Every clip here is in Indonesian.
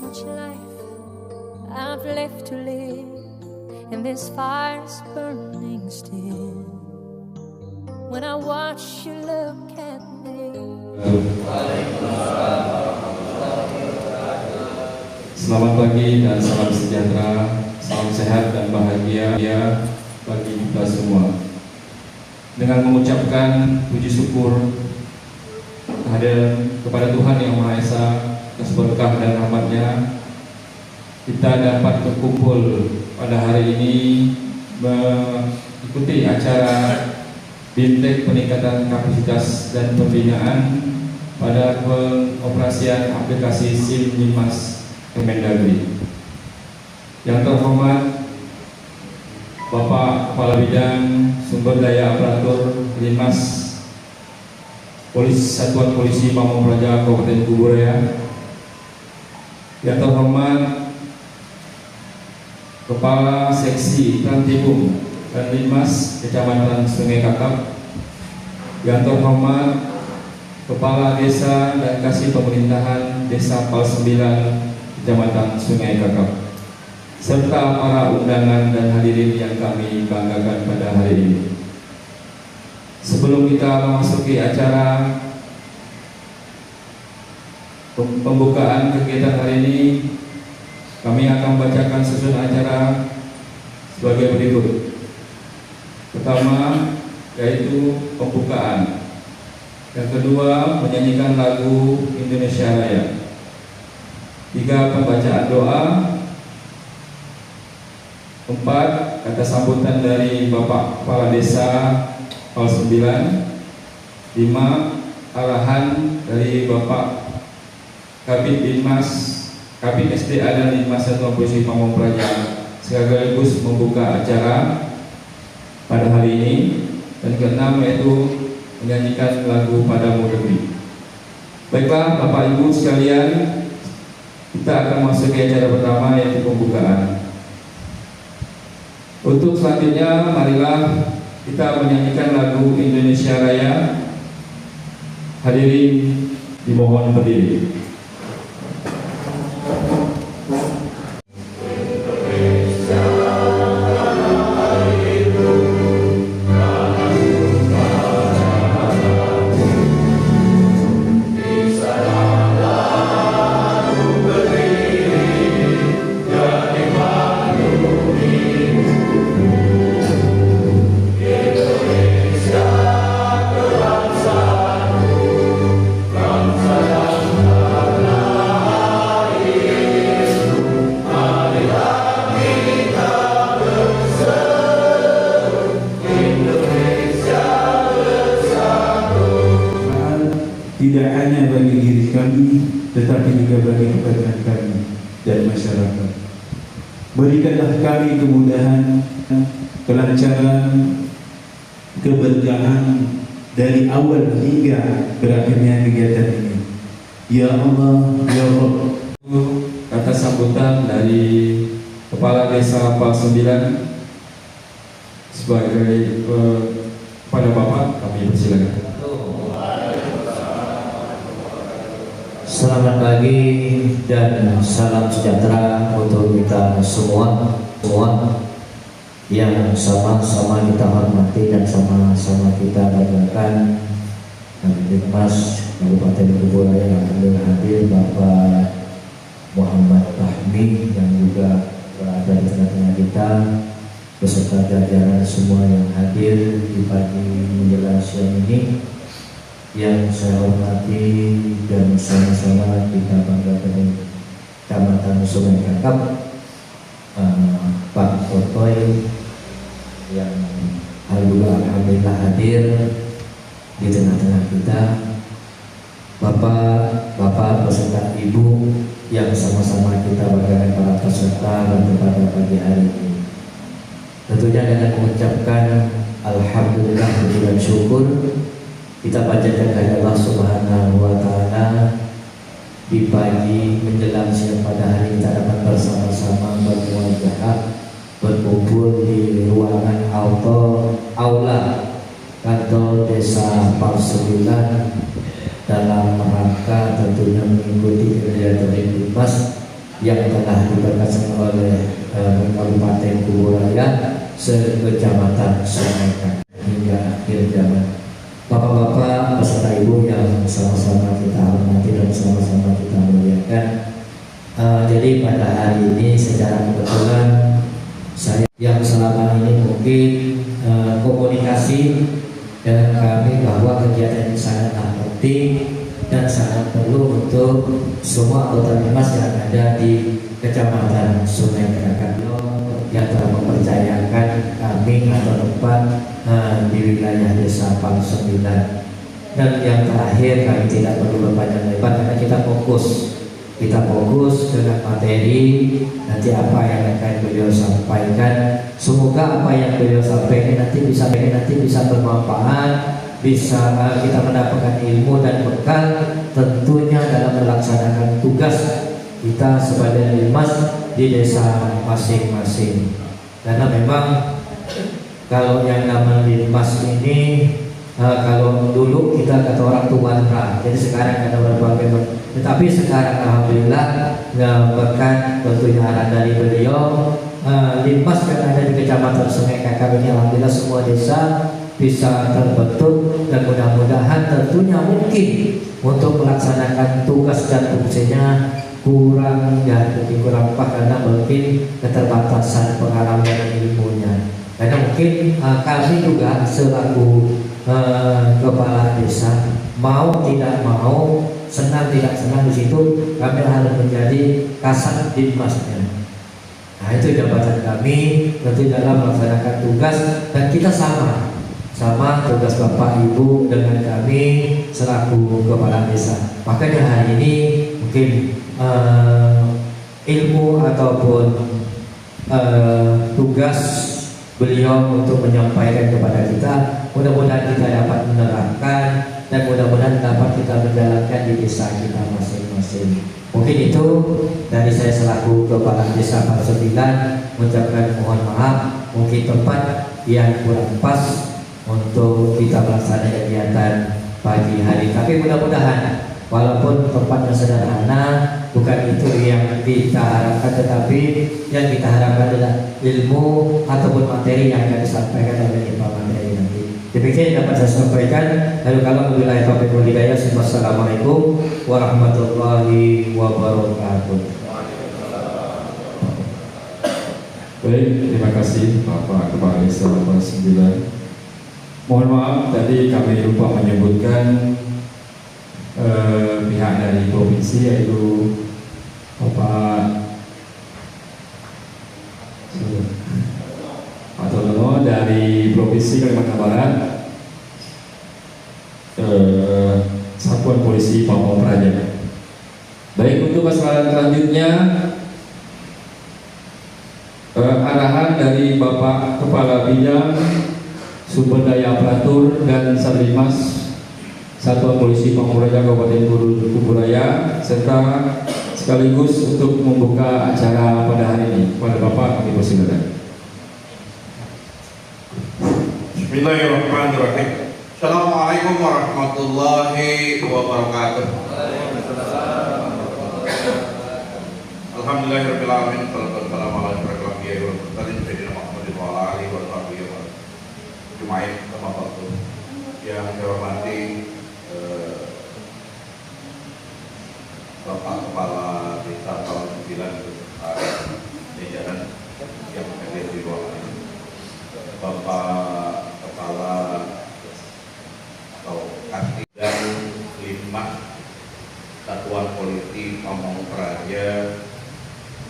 much life I've left to live, and this fire's burning still. When I watch you look at me. Selamat pagi dan salam sejahtera, salam sehat dan bahagia bagi kita semua. Dengan mengucapkan puji syukur kehadiran kepada Tuhan Yang Maha Esa atas berkah dan rahmat-Nya, kita dapat berkumpul pada hari ini mengikuti acara Bintek Peningkatan Kapasitas dan Pembinaan pada pengoperasian aplikasi SIM Limas Kemendagri. Yang terhormat Bapak Kepala Bidang Sumber Daya Aparatur Limas Satuan Polisi Pamong Praja Kabupaten Kuburaya. Yang terhormat Kepala Seksi Trantibung dan Limas Kecamatan Sungai Kakap. Yang terhormat Kepala Desa dan Kasih Pemerintahan Desa Pal 9 Kecamatan Sungai Kakap, serta para undangan dan hadirin yang kami banggakan pada hari ini. Sebelum kita memasuki acara pembukaan kegiatan hari ini, kami akan membacakan susun acara sebagai berikut. Pertama, yaitu pembukaan. Yang kedua, menyanyikan lagu Indonesia Raya. Tiga, pembacaan doa. Empat, kata sambutan dari Bapak Kepala Desa Pal 9. 5, arahan dari Bapak Kabid Binmas, Kabid SDA dan Limas Satuan Polisi Pamong Praja, sekaligus membuka acara pada hari ini. Dan keenam, yaitu menyanyikan lagu Padamu Negeri. Baiklah Bapak Ibu sekalian, kita akan masuk ke acara pertama, yaitu pembukaan. Untuk selanjutnya, marilah kita menyanyikan lagu Indonesia Raya. Hadirin dimohon berdiri. Tidak hanya bagi diri kami, tetapi juga bagi kepentingan kami dan masyarakat. Berikanlah kami kemudahan, kelancaran, keberkahan dari awal hingga berakhirnya kegiatan ini. Ya Allah, Ya Rabb. Kata sambutan dari Kepala Desa Pal 9 sebagai kepada Bapak, kami persilakan. Selamat pagi dan salam sejahtera untuk kita semua yang sama-sama kita hormati dan sama-sama kita banggakan. Limas Kabupaten Kuburaya yang hadir Bapak Muhammad Fahmi yang juga berada di tengah-tengah kita, beserta jajaran semua yang hadir di pagi menjelang siang ini. Yang saya hormati dan sama-sama kita banggakan di Kecamatan Sungai Kakap, Pak Totoy yang alhamdulillah hadir di tengah-tengah kita, Bapak beserta Ibu yang sama-sama kita banggakan para peserta pada pagi hari ini. Tentunya dengan mengucapkan alhamdulillah dan syukur, kita panjatkan kepada Allah Subhanahu wa Ta'ala di pagi menjelang siang pada hari kita dapat bersama-sama bermuajahah, berkumpul di ruangan aula kantor Desa Pal 9 dalam rangka tentunya mengikuti kegiatan Limas yang telah diberkasan oleh Kabupaten Kuburaya se-Kecamatan Sungai hingga akhir zaman. Bapak-bapak beserta ibu yang sama-sama kita hormati dan sama-sama kita muliakan. Jadi pada hari ini secara kebetulan saya yang selama ini mungkin komunikasi dengan kami bahwa kegiatan ini sangatlah penting dan sangat perlu untuk semua anggota Dimas yang ada di Kecamatan Sungai Krakatau yang telah mempercayakan kami atau tempat di wilayah Desa Pal 9. Dan yang terakhir, kami tidak perlu berpanjang lebar karena kita fokus dengan materi nanti apa yang akan beliau sampaikan. Semoga apa yang beliau sampaikan nanti bisa bermanfaat, bisa kita mendapatkan ilmu dan bekal tentunya dalam melaksanakan tugas kita sebagai Dimas di desa masing-masing. Karena memang kalau yang namanya Dimas ini kalau dulu kita kata orang Tuan Ra, jadi sekarang ada berbagai macam. Tetapi sekarang alhamdulillah berkat tentunya arahan dari beliau, Dimas yang ada di Kecamatan Sungai Kakap ini alhamdulillah semua desa bisa terbentuk dan mudah-mudahan tentunya mungkin untuk melaksanakan tugas dan fungsinya kurang pas karena mungkin keterbatasan pengalaman dan ilmunya. Karena mungkin kami juga selaku kepala desa mau tidak mau, senang tidak senang di situ kami harus menjadi kasat Dimasnya. Nah itu jabatan kami tentu dalam melaksanakan tugas dan kita sama tugas Bapak Ibu dengan kami selaku kepala desa. Makanya hari ini mungkin ilmu ataupun tugas beliau untuk menyampaikan kepada kita, mudah-mudahan kita dapat menerapkan dan mudah-mudahan dapat kita menjalankan di desa kita masing-masing. Mungkin itu dari saya selaku kepala desa Pal 9 mengucapkan mohon maaf mungkin tempat yang kurang pas untuk kita melaksanakan kegiatan pagi hari. Tapi mudah-mudahan walaupun tempatnya sederhana, bukan itu yang kita harapkan, tetapi yang kita harapkan adalah ilmu ataupun materi yang akan disampaikan oleh Pak materi nanti. Demikian yang dapat saya sampaikan. Lalu kalau wabillahi taufiq wal hidayah. Wassalamualaikum warahmatullahi wabarakatuh. Baik, terima kasih Bapak Kepala Desa Pal 9. Mohon maaf tadi kami lupa menyebutkan pihak dari provinsi yaitu Bapak Tono dari Provinsi Kalimantan Barat, Satuan Polisi Pamong Praja. Baik, untuk masalah selanjutnya arahan dari Bapak Kepala Bidang Sumber Daya Aparatur dan Sarlimas Satuan Polisi Pamong Praja Kabupaten Kuburaya serta sekaligus untuk membuka acara pada hari ini. Kepada Bapak kami persilakan. Bismillahirrahmanirrahim. Assalamualaikum warahmatullahi wabarakatuh. Alhamdulillahirabbil alamin. Wassalatu wassalamu ala asyrofil anbiya'i wal mursalin sayyidina Muhammadin wa ala alihi wa sahbihi wa Jumain sama waktu yang saya hormati Bapak Kepala Desa Pal 9 jajaran yang hadir di ruangan ini, Bapak Kepala atau Kasih dan 5 Satuan Polisi Pamong Praja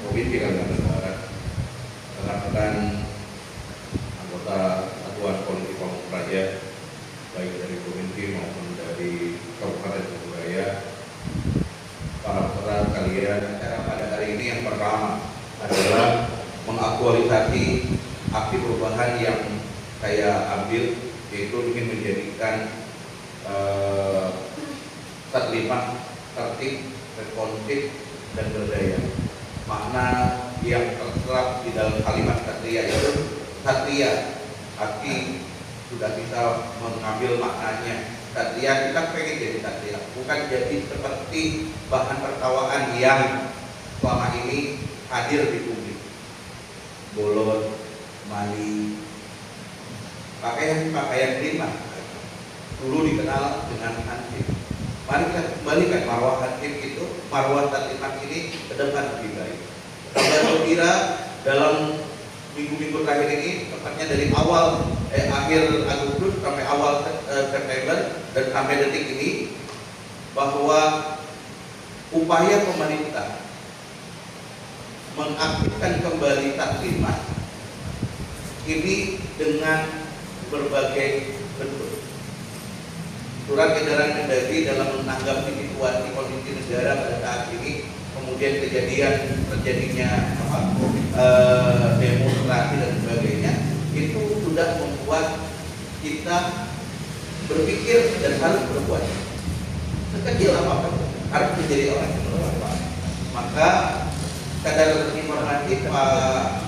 Provinsi Kalimantan Barat, rekan-rekan anggota Satuan Polisi Pamong Praja baik dari provinsi maupun dari Kabupaten Kuburaya, para peserta sekalian. Acara pada hari ini yang pertama adalah mengaktualisasi aksi perubahan yang saya ambil, yaitu ingin menjadikan Satlimas tertib, responsif, dan berdaya. Makna yang terserap di dalam kalimat Satria itu Satria, arti sudah bisa mengambil maknanya. Satria, kita pengen jadi Satria, bukan jadi seperti bahan tertawaan yang selama ini hadir di publik. Bolot, mali, pakaian khidmat dulu dikenal dengan hansip. Mari kita kembalikan marwah hansip itu, marwah taklimat ini ke depan lebih baik. Kabar gembira dalam minggu-minggu terakhir ini, tepatnya dari akhir Agustus sampai awal September dan sampai detik ini, bahwa upaya pemerintah mengaktifkan kembali taklimat ini dengan berbagai bentuk. Surat edaran Mendagri dalam menanggapi situasi kondisi negara pada saat ini, kemudian terjadinya demonstrasi dan sebagainya, itu sudah membuat kita berpikir dan harus berbuat. Sekecil apapun harus menjadi orang yang bermanfaat. Maka kadar informasi Pak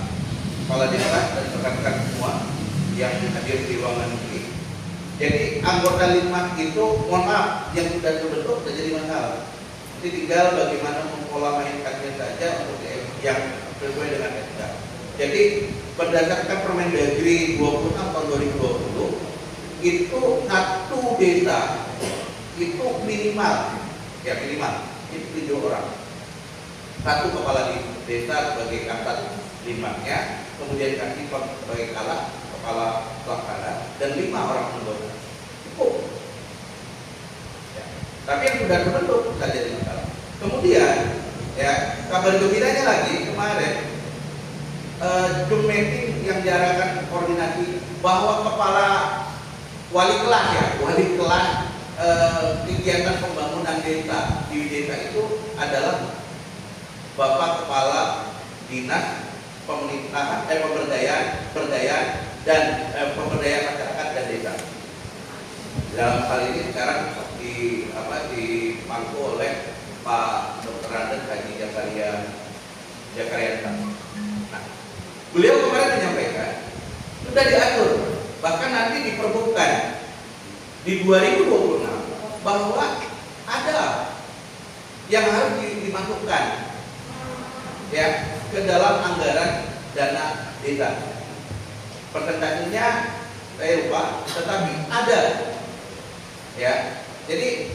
Kepala Desa dan rekan-rekan semua yang hadir di ruangan ini. Jadi anggota Litmas itu, mohon maaf, yang sudah terbentuk sudah jadi masalah. Jadi tinggal bagaimana mempola mainkannya saja untuk yang sesuai dengan SK. Jadi berdasarkan Permendagri 26 tahun 2020, itu satu desa itu minimal itu 7 orang. Satu kepala desa sebagai kasat limaknya, kemudian kasipam sebagai kepala pelaksana, dan 5 orang anggota. Cukup. Ya. Tapi yang sudah terbentuk bisa jadi masalah. Kemudian, ya, kabar gembiranya lagi kemarin Zoom meeting yang diarahkan koordinasi bahwa kepala wali kelas kegiatan pembangunan desa di desa itu adalah Bapak Kepala Dinas Pemerintahan Pemberdayaan dan Pemberdayaan Masyarakat dan Desa. Dalam hal ini sekarang dimangku oleh Pak Dr. Randes Haji Jakaria. Nah, beliau kemarin menyampaikan sudah diatur, bahkan nanti diperbukan di 2026 bahwa ada yang harus dimasukkan ya ke dalam anggaran dana desa. Persentasenya saya lupa, tetapi ada ya. Jadi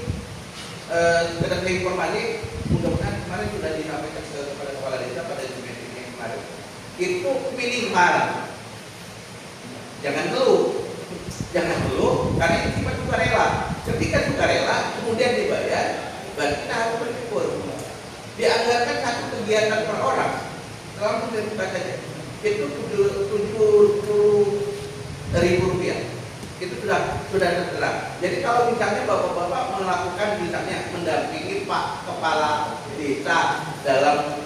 sekedar informasi, mudah-mudahan kemarin sudah disampaikan kepada kepala desa pada meeting yang kemarin. Itu minimal, jangan dulu, karena ini sifat sukarela. Ketika sukarela kemudian dibayar, berarti kita harus bersyukur. Dianggarkan satu kegiatan per orang, selama buka saja, itu 70.000 rupiah. Itu sudah tertera. Jadi kalau misalnya bapak-bapak melakukan, misalnya mendampingi Pak Kepala Desa dalam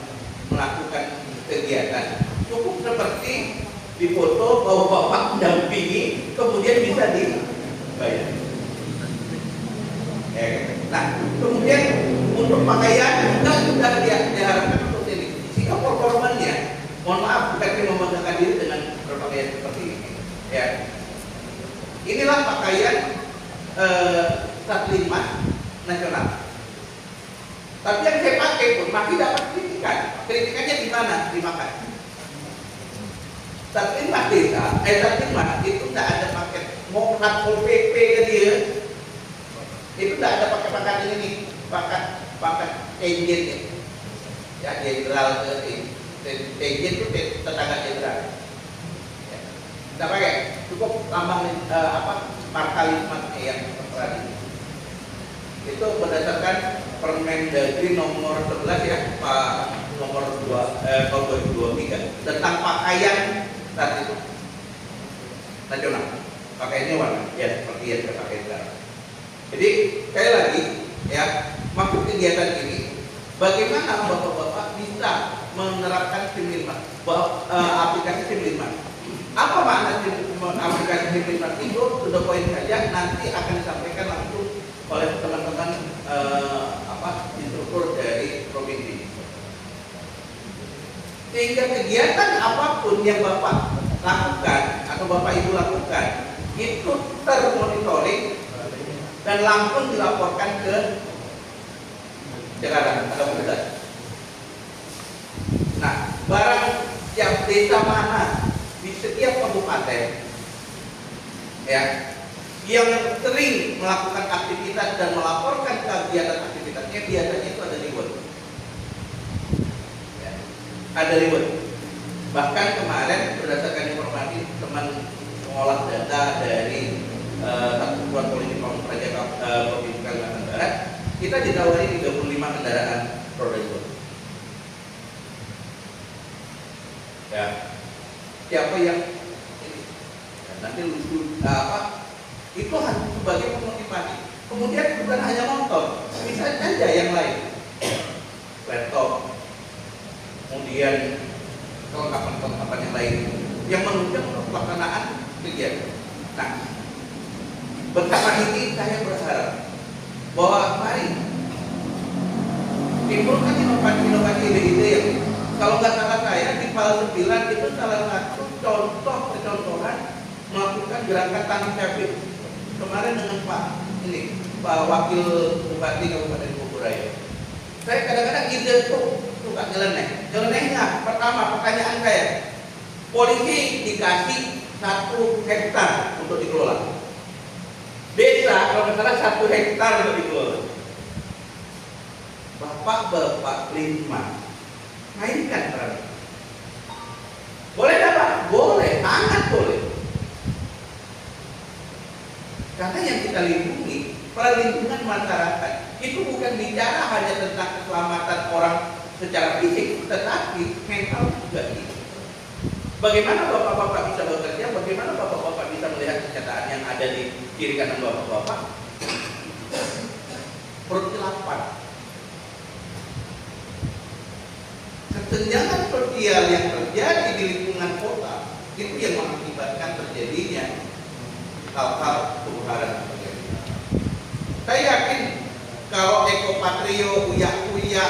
melakukan kegiatan, cukup seperti di foto bahwa bapak mendampingi, kemudian bisa dibayar. Nah, kemudian untuk pakaian kita sudah diharapkan untuk ini. Jika performanya, mohon maaf, bukan membanggakan diri dengan berpakaian seperti ini. Ya, inilah pakaian Taklimat Nasional. Tapi yang saya pakai pun masih dapat kritikan. Kritikannya di mana? Dimakan. Taklimat desa, Taklimat itu tidak ada paket mau satpol PP ke dia. Itu tidak ada pakai ini, pakai agent ya, jenderal ke agent itu tetangga jenderal. Ya. Tidak pakai, cukup lambang markalisme yang tertera. Itu berdasarkan Permendagri nomor 11 ya, nomor 2 tahun 2023 tentang pakaian saat itu nasional. Pakaiannya warna ya seperti yang saya pakai sekarang. Jadi sekali lagi ya, maksud kegiatan ini bagaimana bapak-bapak bisa menerapkan SIM5, aplikasi SIM5. Apa makna aplikasi SIM5 itu? Sudah poin saja, nanti akan disampaikan langsung oleh teman-teman instruktur dari provinsi. Sehingga kegiatan apapun yang bapak lakukan atau bapak ibu lakukan itu termonitoring dan langsung dilaporkan ke Jakarta atau pusat. desa mana di setiap kabupaten ya yang sering melakukan aktivitas dan melaporkan kegiatan aktivitasnya, biasanya itu ada reward. Ya, ada reward. Bahkan kemarin berdasarkan informasi teman mengolah data dari Satuan Politik Provinsi Kalimantan Barat, kita ditawari 35 kendaraan roda 2. Ya, siapa yang nanti itu hanya sebagai pemotivasi. Kemudian bukan hanya motor, misalnya saja yang lain, laptop, kemudian kelengkapan yang lain yang menunjang untuk pelaksanaan kegiatan. Nah, betapa ini saya berharap bahwa mari timbulkan inovasi ide-ide yang, kalau nggak salah saya di PAL 9 itu salah satu contoh percontohan melakukan gerakan tanam cabai kemarin dengan Pak Wakil Bupati Kabupaten Bogoraya. Saya kadang-kadang ide tuh suka nyelenehnya. Pertama, pertanyaan saya, polisi dikasih 1 hektar untuk dikelola, desa kalau nggak salah 1 hektar untuk dikelola. Bapak-bapak 5 mainkan peran. Boleh dapat? Boleh, sangat boleh. Karena yang kita lindungi, perlindungan masyarakat itu bukan bicara hanya tentang keselamatan orang secara fisik, tetapi mental juga gitu. Bagaimana bapak-bapak bisa bekerja? Bagaimana bapak-bapak bisa melihat kenyataan yang ada di kiri kanan bapak-bapak? Perut lapar. Kesenjangan sosial yang terjadi di lingkungan kota itu yang mengakibatkan terjadinya hal-hal kebugaran. Saya yakin kalau Eko Patrio, Uya,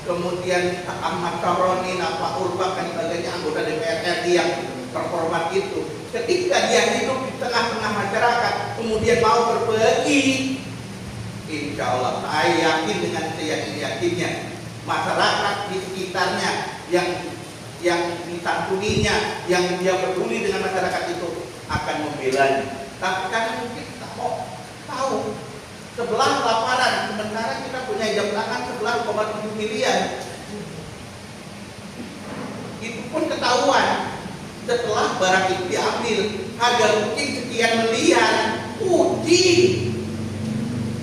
kemudian Ahmad Saroni, Pak Urba dan sebagainya anggota DPR RI yang terhormat itu, ketika dia hidup di tengah-tengah masyarakat, kemudian mau berbagi, insya Allah saya yakin dengan seyakin-yakinnya masyarakat di sekitarnya yang disantuninya, yang dia peduli dengan masyarakat itu akan membelanya. Tapi karena mungkin kita mau tahu sebelah laparan, sementara kita punya jam tangan 11,7 miliar. Itu pun ketahuan setelah barang itu diambil, harga mungkin sekian miliar, uji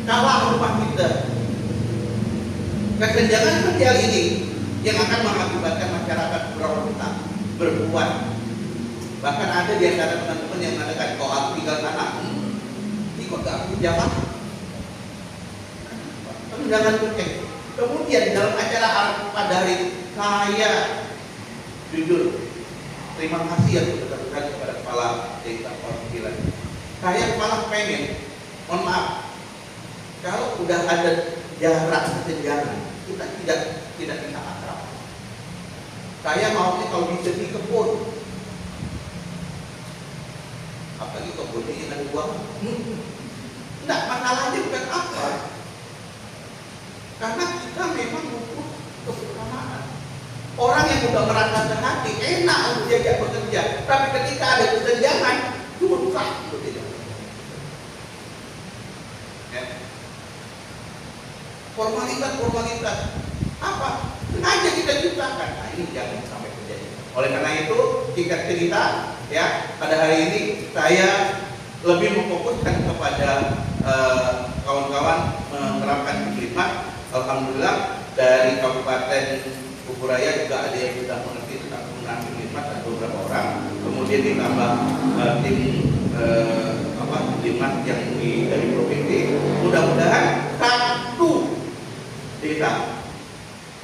kalah rumah kita. Kesenjangan sosial ini yang akan mengakibatkan masyarakat berontak, berbuat. Bahkan ada di antara teman-teman yang mengatakan, kalau aku tinggal sana, ikut ke aku jalan. Jangan berkeh. Kemudian dalam acara pada hari itu, saya jujur terima kasih yang sebesar-besar kepada kepala desa Portilan. Saya malah pengen, mohon maaf, kalau udah ada jarak kesenjangan, kita tidak bisa akrab. Saya maunya kalau bisa di kebun. Apalagi kebunnya yang ada uang. Enggak, masalahnya bukan apa. Karena kita memang butuh kebersamaan. Orang yang sudah merasa sehati, enak untuk diajak bekerja. Tapi ketika ada kesenjangan, susah untuk dia. Formalitas apa? Sengaja kita ciptakan. Nah, ini jangan sampai terjadi. Oleh karena itu, singkat cerita, ya, pada hari ini saya lebih memfokuskan kepada kawan-kawan menerapkan Kiklimat. Alhamdulillah dari Kabupaten Bogoraya juga ada yang sudah mengerti tentang penggunaan Kiklimat, ada beberapa orang. Kemudian ditambah tim Kiklimat yang dari provinsi. Mudah-mudahan satu desa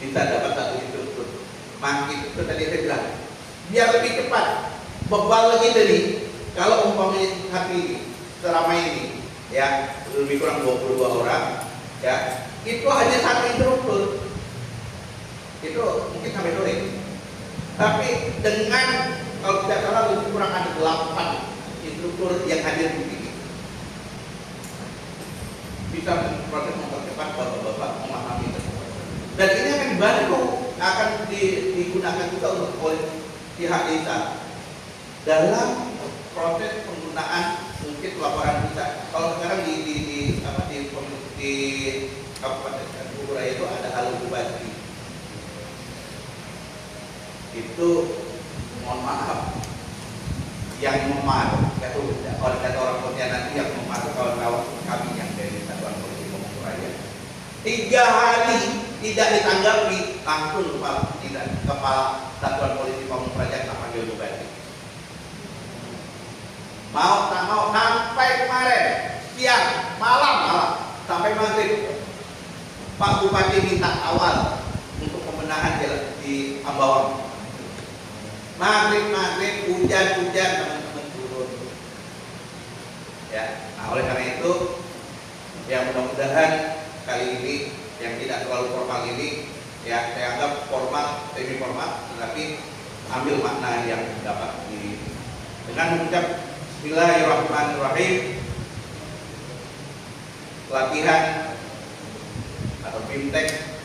bisa dapat satu instruktur. Makin itu tadi saya bilang, biar lebih cepat. Bebal lagi tadi. Kalau umpamanya hari selama ini, ya lebih kurang 22 orang, ya. Itu hanya satu instruktur, itu mungkin sampai sore. Tapi dengan kalau tidak salah lebih kurang ada 8 instruktur yang hadir di sini, bisa proses mempercepat bapak-bapak memahami tersebut. Dan ini akan dibantu, akan digunakan juga oleh pihak desa dalam proses penggunaan mungkin laporan kita. Kalau sekarang di Kabupaten Bogor itu ada Halo Bupati. Itu mohon maaf yang memar, kata orang Pontianak yang memar kawan-kawan kami yang dari Satuan Polisi Pamung Praja. 3 hari tidak ditanggapi, langsung kepala Satuan Polisi Pamung Praja tak panggil Bupati. Mau tak mau sampai kemarin siang, malam sampai maghrib Pak Bupati minta awal untuk pembenahan jalan di Ambawang. Maghrib hujan teman-teman turun. Ya, nah oleh karena itu ya mudah-mudahan kali ini yang tidak terlalu formal ini ya saya anggap formal, semi formal, tetapi ambil makna yang dapat di dengan mengucap Bismillahirrahmanirrahim. Pelatihan atau fintech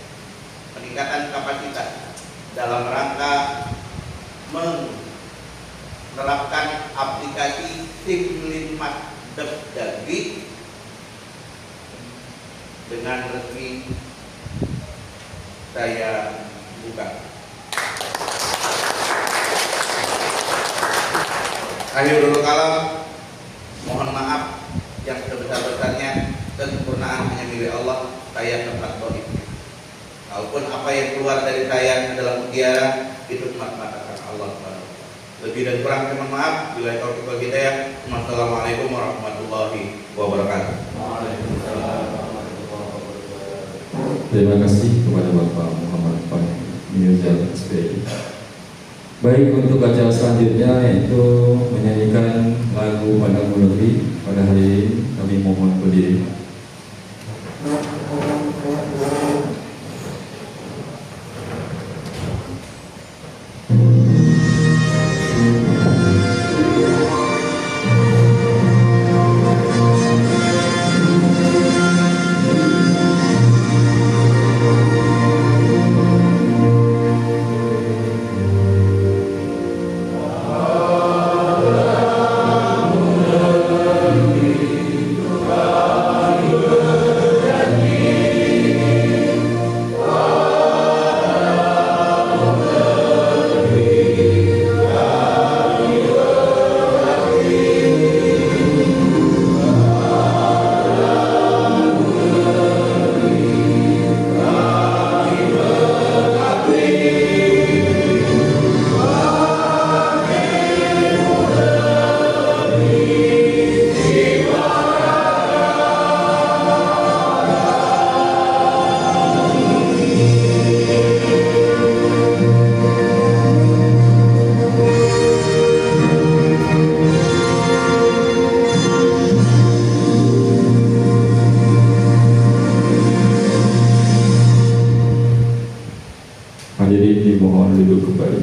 peningkatan kapasitas dalam rangka menerapkan aplikasi SIM5 Depdagri dengan resmi saya buka. Akhirul kalam, mohon maaf yang sebesar-besarnya, kesempurnaan hanya milik Allah. Saya tempat doa. Walaupun apa yang keluar dari saya dalam mutiara itu semata-mata karena Allah. Lebih dan kurang saya mohon maaf. Bila taufiq wal hidayah. Wassalamualaikum warahmatullahi wabarakatuh. Terima kasih kepada Bapak Muhammad Mirza SPI. Baik, untuk acara selanjutnya yaitu menyanyikan lagu Padamu Lebih. Pada hari ini kami mohon berdiri. Hadirin dimohon duduk kembali.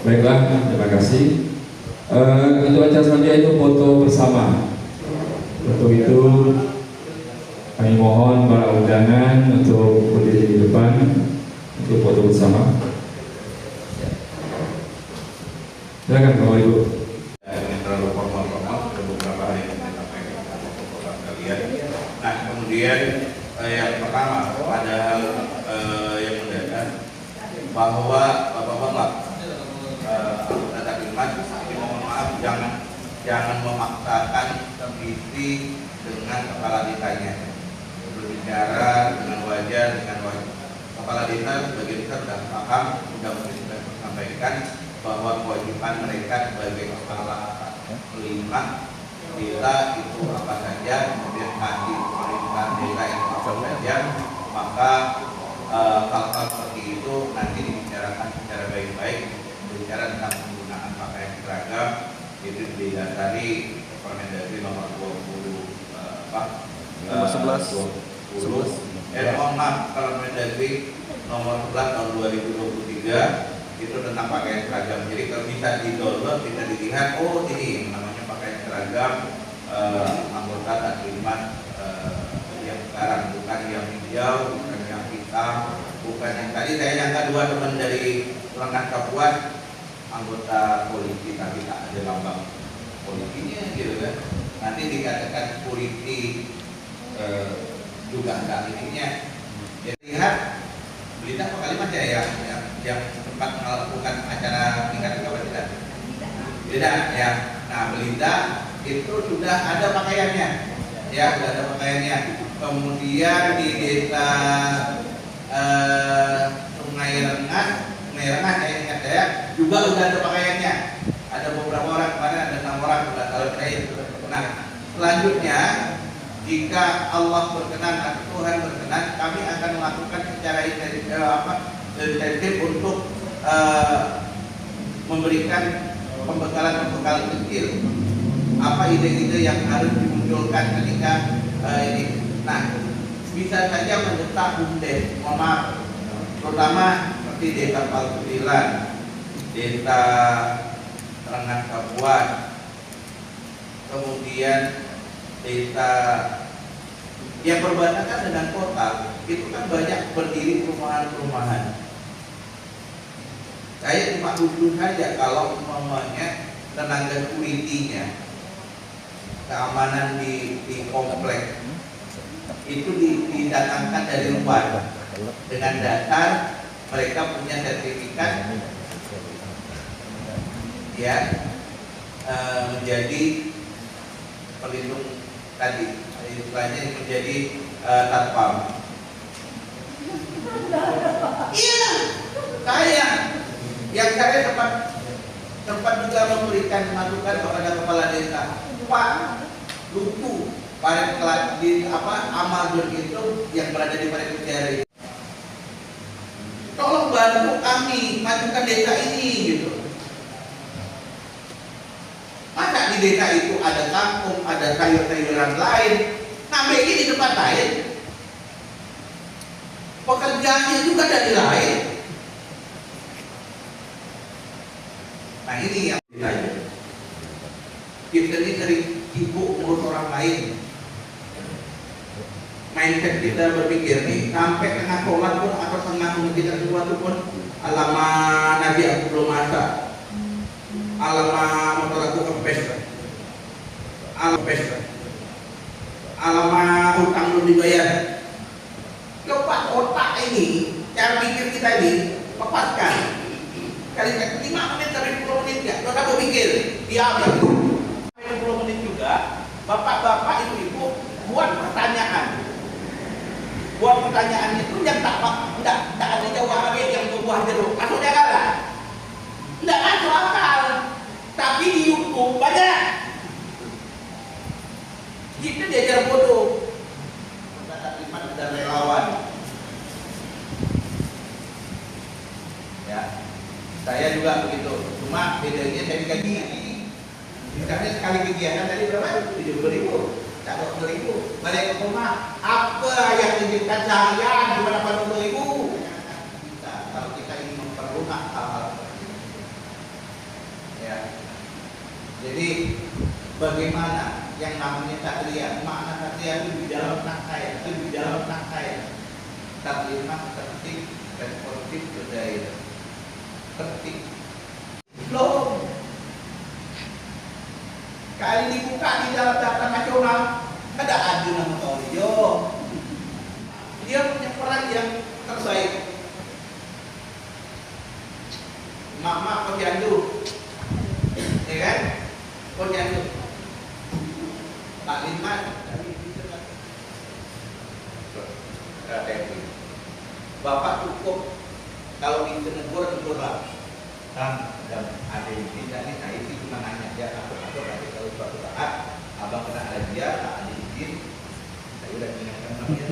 Baiklah, terima kasih. Untuk acara selanjutnya itu foto bersama. Foto itu kami mohon para undangan untuk berdiri di depan untuk foto bersama. Silakan Bapak Ibu. Ini terlalu formal beberapa hari ini sampaikan kepada kalian. Nah, kemudian yang pertama padahal yang mendadak bahwa Bapak-bapak anggota Timnas ini mohon maaf jangan memaksakan visi dengan kepala desanya. Berbicara dengan wajar kepala desa sebagai desa sudah paham, sudah sampaikan bahwa kewajiban mereka sebagai kepala kelima desa itu apa saja, kemudian kasih pemerintahan desa itu apa saja, maka hal-hal seperti itu nanti dibicarakan secara baik-baik. Berbicara tentang penggunaan pakaian seragam itu didasari Permendagri nomor 11 Permendagri nomor 11 tahun 2023 itu tentang pakaian seragam. Jadi kalau bisa di-download, bisa dilihat, oh ini namanya pakaian seragam anggota Tatlimat yang sekarang, bukan yang hijau, bukan yang bukan yang tadi saya nyangka dua teman dari Lengan Kapuan anggota polisi tapi tak ada lambang politiknya gitu kan. Nanti dikatakan politik juga enggak ininya. Jadi lihat berita apa kalimat ya yang sempat melakukan acara tingkat apa tidak? Tidak ya. Nah berita itu sudah ada pakaiannya, ya sudah ada pakaiannya. Kemudian di desa Sungai Rengas saya ingat ya juga sudah ada pakaiannya. Ada beberapa orang kemarin ada 6 orang sudah tahu saya. Nah selanjutnya jika Allah berkenan atau Tuhan berkenan, kami akan melakukan secara intensif untuk memberikan pembekalan kecil. Apa ide-ide yang harus dimunculkan ketika ini? Nah, bisa saja mendesak BUMDes, mohon maaf, terutama seperti desa Palsudilan, desa Rengas Kapuan, kemudian desa yang berbatasan dengan kota, itu kan banyak berdiri perumahan-perumahan. Saya cuma lucu saja kalau umpamanya tenaga security-nya, keamanan di kompleks itu didatangkan dari luar dengan dasar mereka punya sertifikat ya menjadi pelindung tadi, istilahnya menjadi satpam. Iya, saya sempat juga memberikan masukan kepada kepala desa, Pak, lucu Paret di Amazon itu yang berada di Paret Kuceri. Tolong bantu kami majukan desa ini gitu. Masa di desa itu ada kampung, ada sayur-sayuran lain, sampai ini di tempat lain. Pekerjaannya juga dari lain. Nah ini yang ditanya. Kita ini sering sibuk ngurus orang lain. Mindset kita berpikir nih sampai tengah sholat pun atau tengah mengerjakan sesuatu pun alamak Nabi aku belum masak, alamak motor aku kempes, alamak utang belum dibayar. Lepas otak ini, cara pikir kita ini lepaskan. Kali 5 menit sampai 10 menit ya, kita berpikir diam ya. 10 menit juga, bapak-bapak ibu-ibu buat pertanyaan. Buat pertanyaan itu yang tak ada jawabannya yang berbuah jeruk. Maksudnya kalah. Tidak masuk akal. Tapi di YouTube banyak. Itu diajar bodoh. Ada iman dan relawan. Ya, saya juga begitu. Cuma bedanya saya dikaji. Misalnya sekali kegiatan tadi berapa? 70.000. Cakap 20.000, balik ke rumah. Apa yang dijadikan seharian cuma 80.000? Bisa kalau kita ingin memperlunak hal-hal seperti itu. Ya. Jadi bagaimana yang namanya takliah? Makna takliah itu di dalam otak saya, Taklimah tertib, responsif, berdaya. Tertib. Belum. Kali dibuka di dalam daftar nasional ada nama Torio. Dia punya peran yang terbaik. Mama Posyandu, ya kan? Posyandu. Pak Liman, Bapak cukup kalau ditegur lah. Dan ada yang tidak nih, saya sih cuma nanya aja atau nanti kalau suatu saat abang kena razia, tak ada izin, saya udah ingatkan namanya.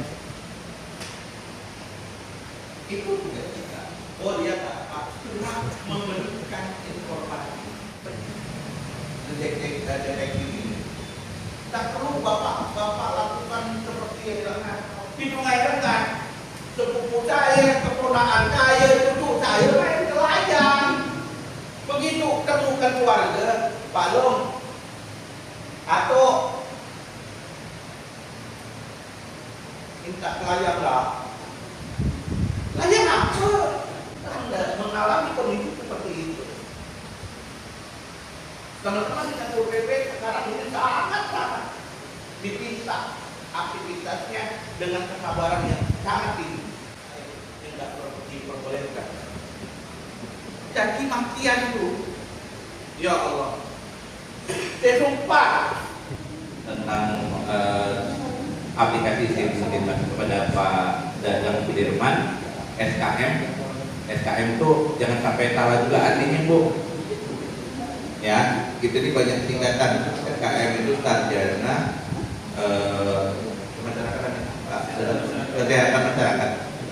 Itu juga kita. Oh dia tak cuma memberikan informasi. Deteksi ini. Tak perlu bapak lakukan seperti yang dilakukan. Di Sungai Rengas, sepupu saya, keponakan saya, cucu saya main kelayang. Begitu ketemukan keluarga, Pak Long atau minta kelayang lah. Teman-teman di Satpol PP sekarang ini sangat dipisah aktivitasnya dengan kesabaran yang sangat tinggi, yang tidak diperbolehkan. Caci makian itu, ya Allah, saya sumpah tentang aplikasi SIM kepada Pak Dadang Sudirman, SKM itu jangan sampai salah juga artinya, Bu. Ya, itu di banyak tingkatan. SKM itu sarjana kesehatan masyarakat,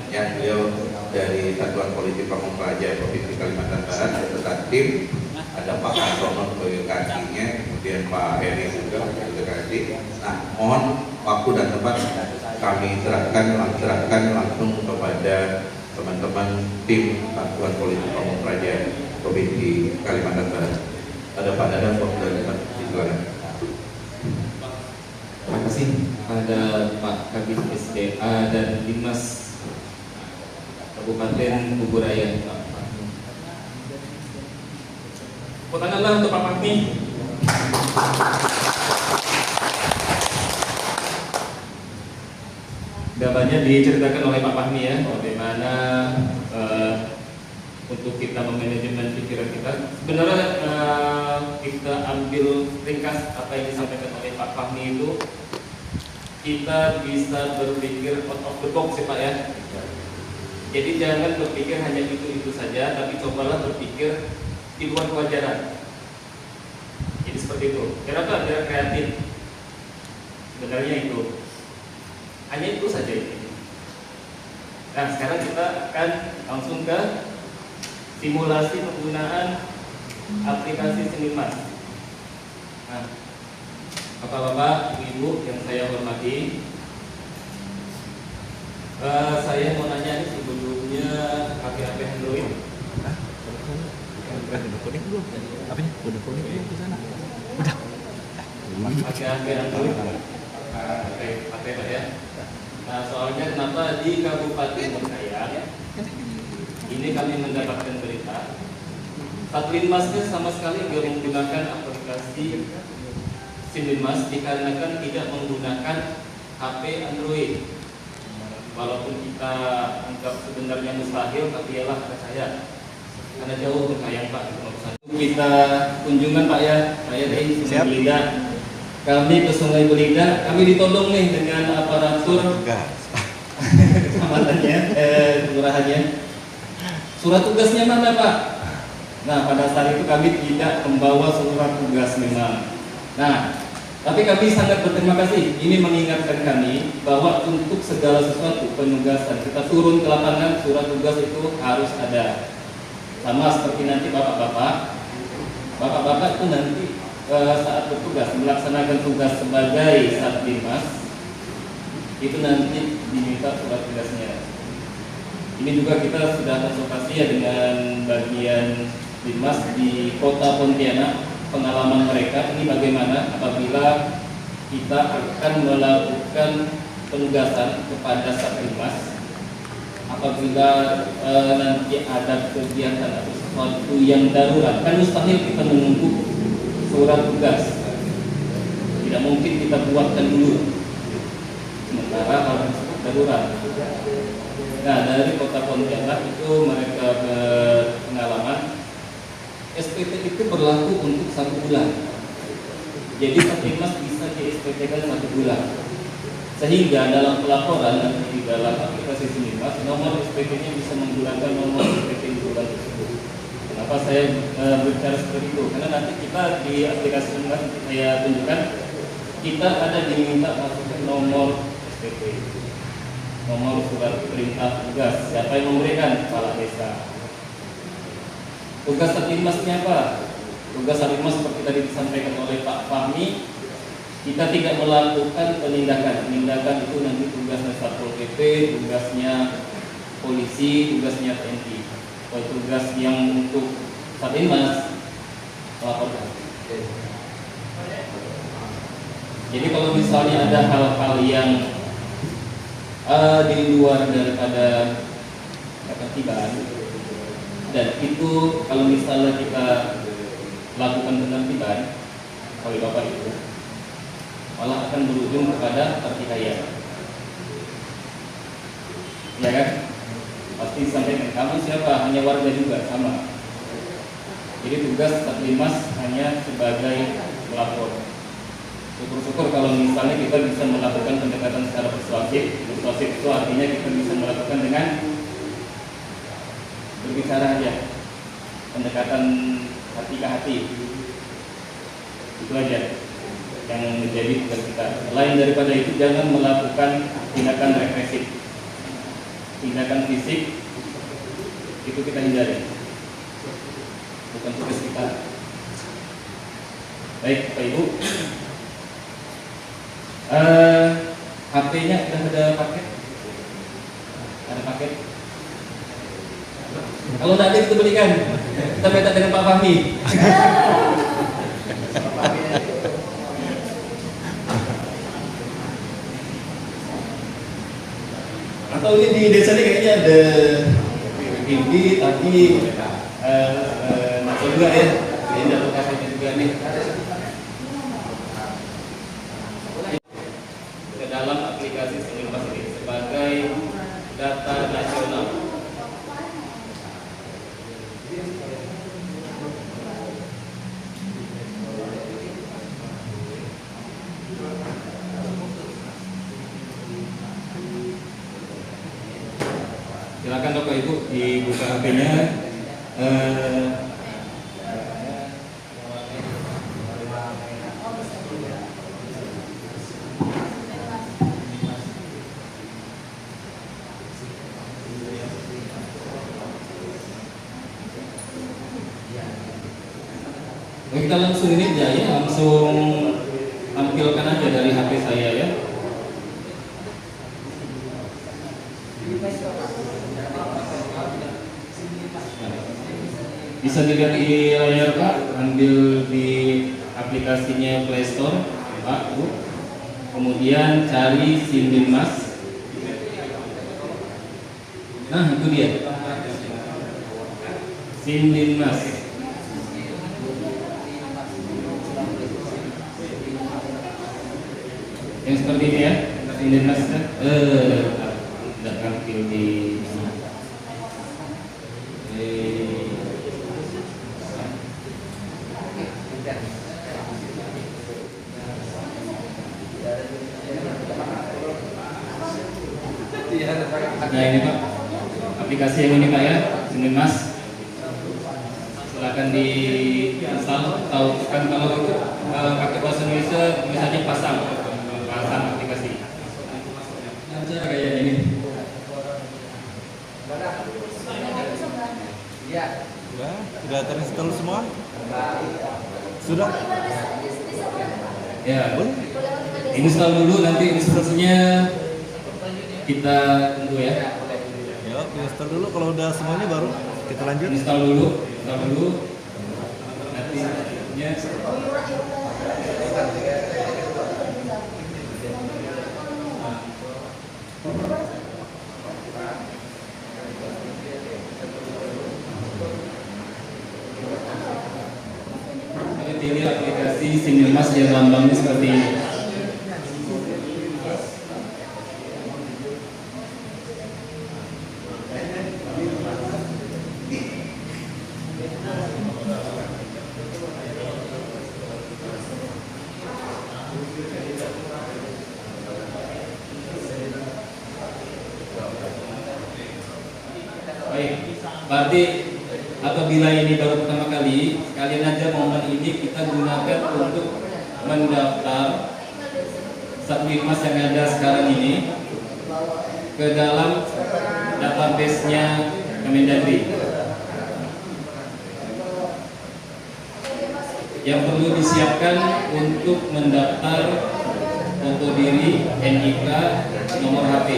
yang beliau dari Satuan Polisi Pamung Praja Provinsi Kalimantan Barat, beserta tim. Ada Pak Hartono sebagai kasihnya, kemudian Pak Heri juga sebagai kasih. Nah, mohon waktu dan tempat kami serahkan langsung kepada teman-teman tim Satuan Polisi Pamung Praja Provinsi Kalimantan Barat. Ada Pak Dadang, Pak Dadang, silakan. Terima kasih pada Pak Kabid SDA dan Dinas Kabupaten Bogoraya, Pak Fahmi. Tepuk tanganlah untuk Pak Fahmi. Sudah banyak diceritakan oleh Pak Fahmi ya, bagaimana untuk kita memanajemen pikiran kita. Sebenarnya kita ambil ringkas apa yang disampaikan oleh Pak Fahmi itu, kita bisa berpikir out of the box ya Pak ya. Jadi jangan berpikir hanya itu saja, tapi cobalah berpikir di luar kewajaran. Jadi seperti itu. Kenapa? Biar kreatif. Sebenarnya itu. Hanya itu saja ini. Nah sekarang kita akan langsung ke simulasi penggunaan aplikasi Sinimas. Nah, Bapak-bapak, Ibu yang saya hormati, saya mau nanya nih sebelumnya HP Android. Udah kuning belum? Apanya? Udah kuning belum di sana? Udah. HP Android. HP Pak ya. Nah, soalnya kenapa di Kabupaten Bogoraya ini kami mendapatkan berita Satlinmasnya sama sekali tidak menggunakan aplikasi Sinimas dikarenakan tidak menggunakan HP Android. Walaupun kita anggap sebenarnya mustahil, tapi ialah percaya karena jauh berkayang Pak. Kita kunjungan Pak ya, saya di Sungai Belinda. Kami ke Sungai Belinda, kami ditodong nih dengan aparatur kecamatannya, kelurahannya. Surat tugasnya mana Pak? Nah pada saat itu kami tidak membawa surat tugas memang. Nah tapi kami sangat berterima kasih. Ini mengingatkan kami bahwa untuk segala sesuatu penugasan kita turun ke lapangan, surat tugas itu harus ada. Sama seperti nanti bapak-bapak itu nanti saat bertugas melaksanakan tugas sebagai Satlinmas itu nanti diminta surat tugasnya. Ini juga kita sudah konsultasi ya dengan bagian Dinas di Kota Pontianak, pengalaman mereka ini bagaimana apabila kita akan melakukan penugasan kepada Satlinmas apabila nanti ada kegiatan atau sesuatu yang darurat. Kan mustahil kita menunggu surat tugas, tidak mungkin kita buatkan dulu sementara hal tersebut darurat. Nah dari Kota Pontianak itu mereka berpengalaman SPT itu berlaku untuk 1 bulan. Jadi Satlinmas bisa di SPT-kan 1 bulan. Sehingga dalam pelaporan nanti di dalam aplikasi Sinimas nomor SPT-nya bisa menggunakan nomor SPT di bulan tersebut. Kenapa saya berbicara seperti itu? Karena nanti kita di aplikasi Sinimas saya tunjukkan kita ada diminta masukkan nomor SPT, nomor surat perintah tugas. Siapa yang memberikan? Kepala desa. Tugas Satlinmasnya apa? Tugas Satlinmas seperti tadi disampaikan oleh Pak Fahmi, kita tidak melakukan penindakan. Penindakan itu nanti tugasnya Satpol PP, tugasnya polisi, tugasnya TNI. Kalau tugas yang untuk Satlinmas melaporkan. Jadi kalau misalnya ada hal-hal yang di luar daripada ketertiban, dan itu kalau misalnya kita melakukan penertiban oleh Bapak Ibu malah akan berujung kepada pertikaian. Ya kan? Pasti sampaikan kamu siapa? Hanya warga juga sama. Jadi tugas Satlimas hanya sebagai melapor. Syukur-syukur kalau misalnya kita bisa melakukan pendekatan secara persuasif. Persuasif itu artinya kita bisa melakukan dengan berbicara aja, pendekatan hati ke hati. Itu aja yang menjadi tugas kita. Selain daripada itu, jangan melakukan tindakan represif, tindakan fisik itu kita hindari, bukan tugas kita. Baik Bapak Ibu, HP-nya sudah ada paket? Ada paket? Kalau tidak ada kita belikan. Kita minta dengan Pak Fahmi. Atau ini di desa ini kayaknya ada Gigi, Tati, Naso juga ya. Ini ada kasihnya juga nih. Ke dalam aplikasi Satlimas ini sebagai data nasional. Silakan Bapak Ibu dibuka HP-nya. Kita langsung ini aja ya, langsung tampilkan aja dari HP saya ya. Bisa dilihat di layar Pak, ambil di aplikasinya Play Store Pak Bu. Kemudian cari Satlimas. Nah itu dia, Satlimas. Yang seperti ini ya, Satlimas. Tidak tampil di nah ini Pak, aplikasi yang ini Pak ya, Satlimas. Silakan diinstal atau kan kalau itu pakai bahasa Indonesia misalnya pasang aplikasi. Cara kayak ini. Sudah terinstall semua? Sudah? Ya, install dulu, nanti instruksinya kita tunggu ya. Ya, install dulu, kalau udah semuanya baru kita lanjut. Install dulu. Nanti ya. Pilih aplikasi Satlimas yang lambangnya seperti ini. Baik, berarti apabila ini baru pertama kali, sekalian aja momen ini kita gunakan untuk mendaftar Satlimas yang ada sekarang ini ke dalam database-nya Kemendagri. Yang perlu disiapkan untuk mendaftar foto diri, NIK, nomor HP.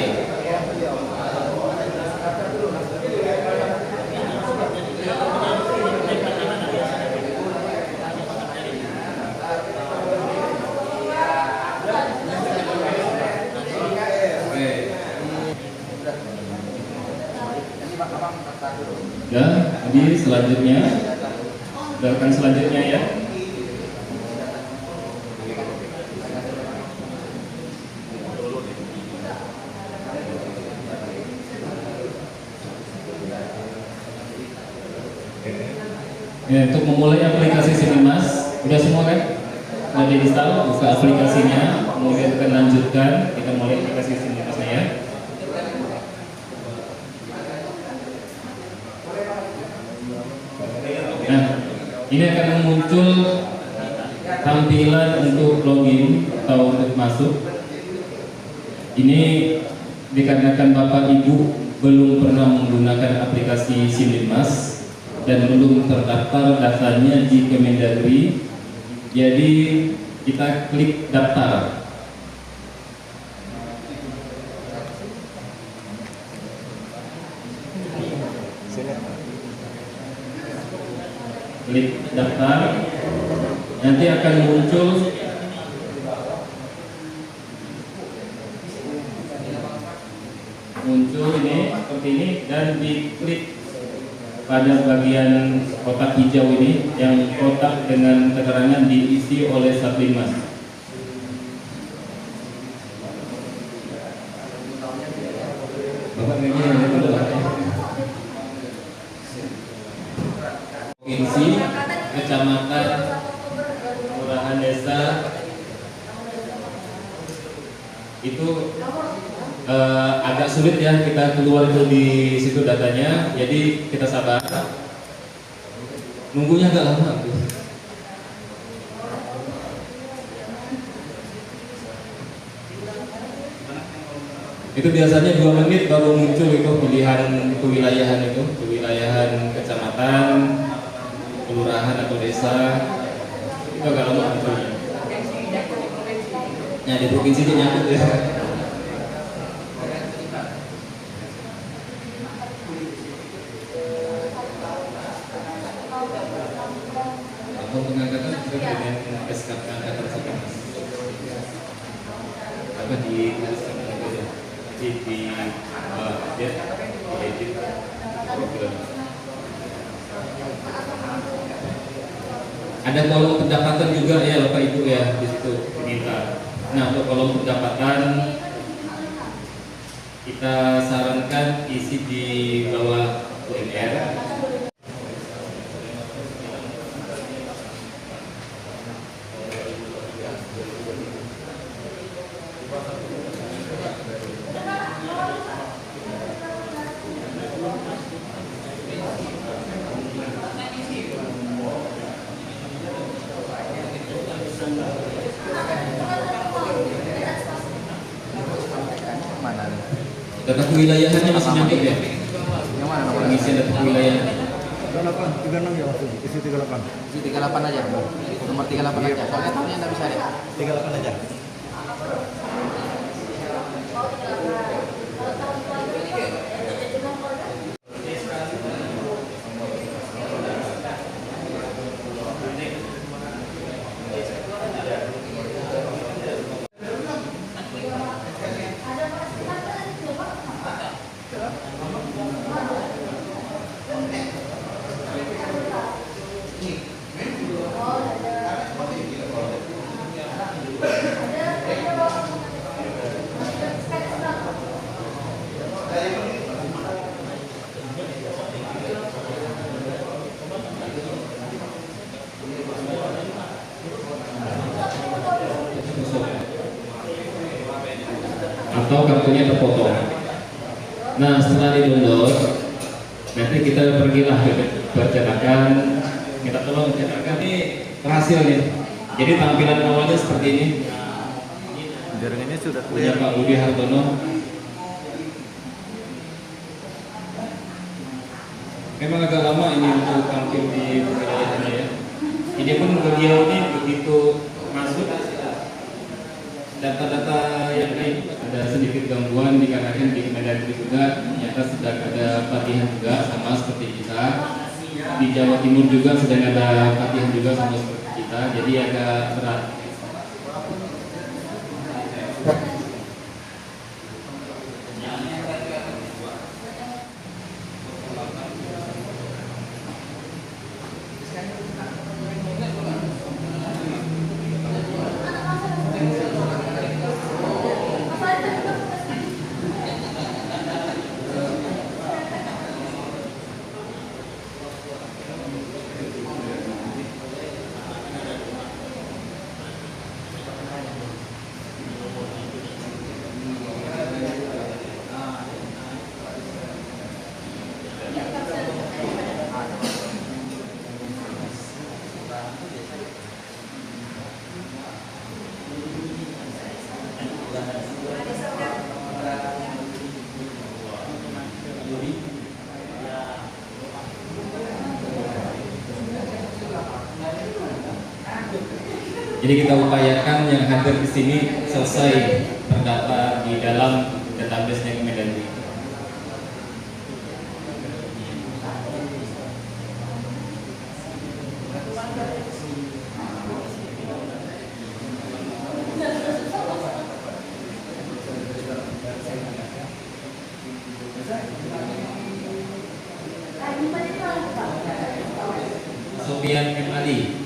Dan ini selanjutnya Gerakan selanjutnya ya. Ya, untuk memulai aplikasi Sinimas, udah semua kan? Udah di-install, buka aplikasinya, kemudian kita lanjutkan, kita mulai aplikasi Sinimasnya ya. Nah, ini akan muncul tampilan untuk login atau untuk masuk. Ini dikarenakan Bapak Ibu belum pernah menggunakan aplikasi Sinimas dan belum terdaftar datanya di Kemendagri, jadi kita klik daftar. Klik daftar, nanti akan muncul ini seperti ini, dan diklik pada bagian kotak hijau ini, yang kotak dengan keterangan diisi oleh Sablimas. Bapak provinsi, kecamatan, kelurahan, desa, itu agak sulit ya kita keluar itu di situ datanya, jadi kita sabar, nunggunya agak lama tuh. Itu biasanya 2 menit baru muncul itu pilihan kewilayahan, itu kewilayahan kecamatan, kelurahan atau desa, itu agak lama munculnya. Nah, di provinsi itu nyangkut ya. Atau pengangkatan dengan SKK angkatan sekolah. Apa di ada kolom pendapatan juga ya Bapak Ibu ya, di situ diminta. Nah, untuk kolom pendapatan kita sarankan isi di bawah UMR. Data kewilayahannya masih nyampe ya? Yang mana? Pengisian data kewilayahan 38, 36 ya waktu isi 38. Isi 38 aja. Nomor 38 aja. Soalnya tahunnya enggak bisa deh. 38 aja. atau kartunya terpotong. Nah, setelah di-download, nanti kita pergilah ke percetakan, kita tolong cetakan ini berhasil nih. Jadi tampilan awalnya seperti ini. Jaringannya sudah punya Pak Budi Hartono. Memang agak lama ini untuk tampil di wilayahnya ya. Ini pun beliau ini begitu masuk data-data yang lain ada sedikit gangguan dikarenakan di Kemendagri juga ternyata sedang ada pelatihan juga sama seperti kita. Di Jawa Timur juga sedang ada pelatihan juga sama seperti kita, jadi agak berat. Jadi kita upayakan yang hadir di sini selesai terdaftar di dalam database-nya Kemendagri. Sofian M. Ali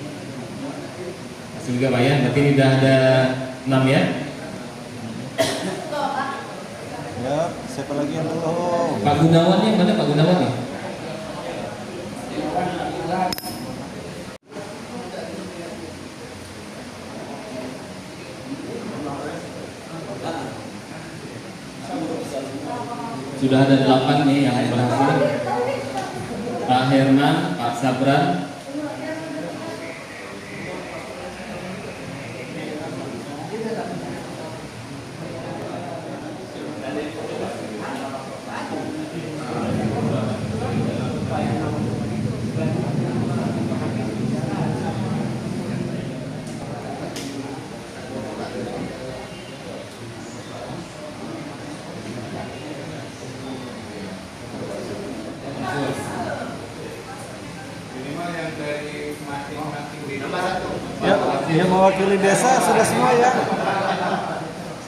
masih juga Pak ya, berarti ini udah ada 6 ya. Ya, siapa lagi yang belum? Pak Gunawan nih, mana Pak Gunawan nih? Sudah ada 8 nih yang berhasil. Pak Herman, Pak Sabran, Yang mewakili desa sudah semua ya?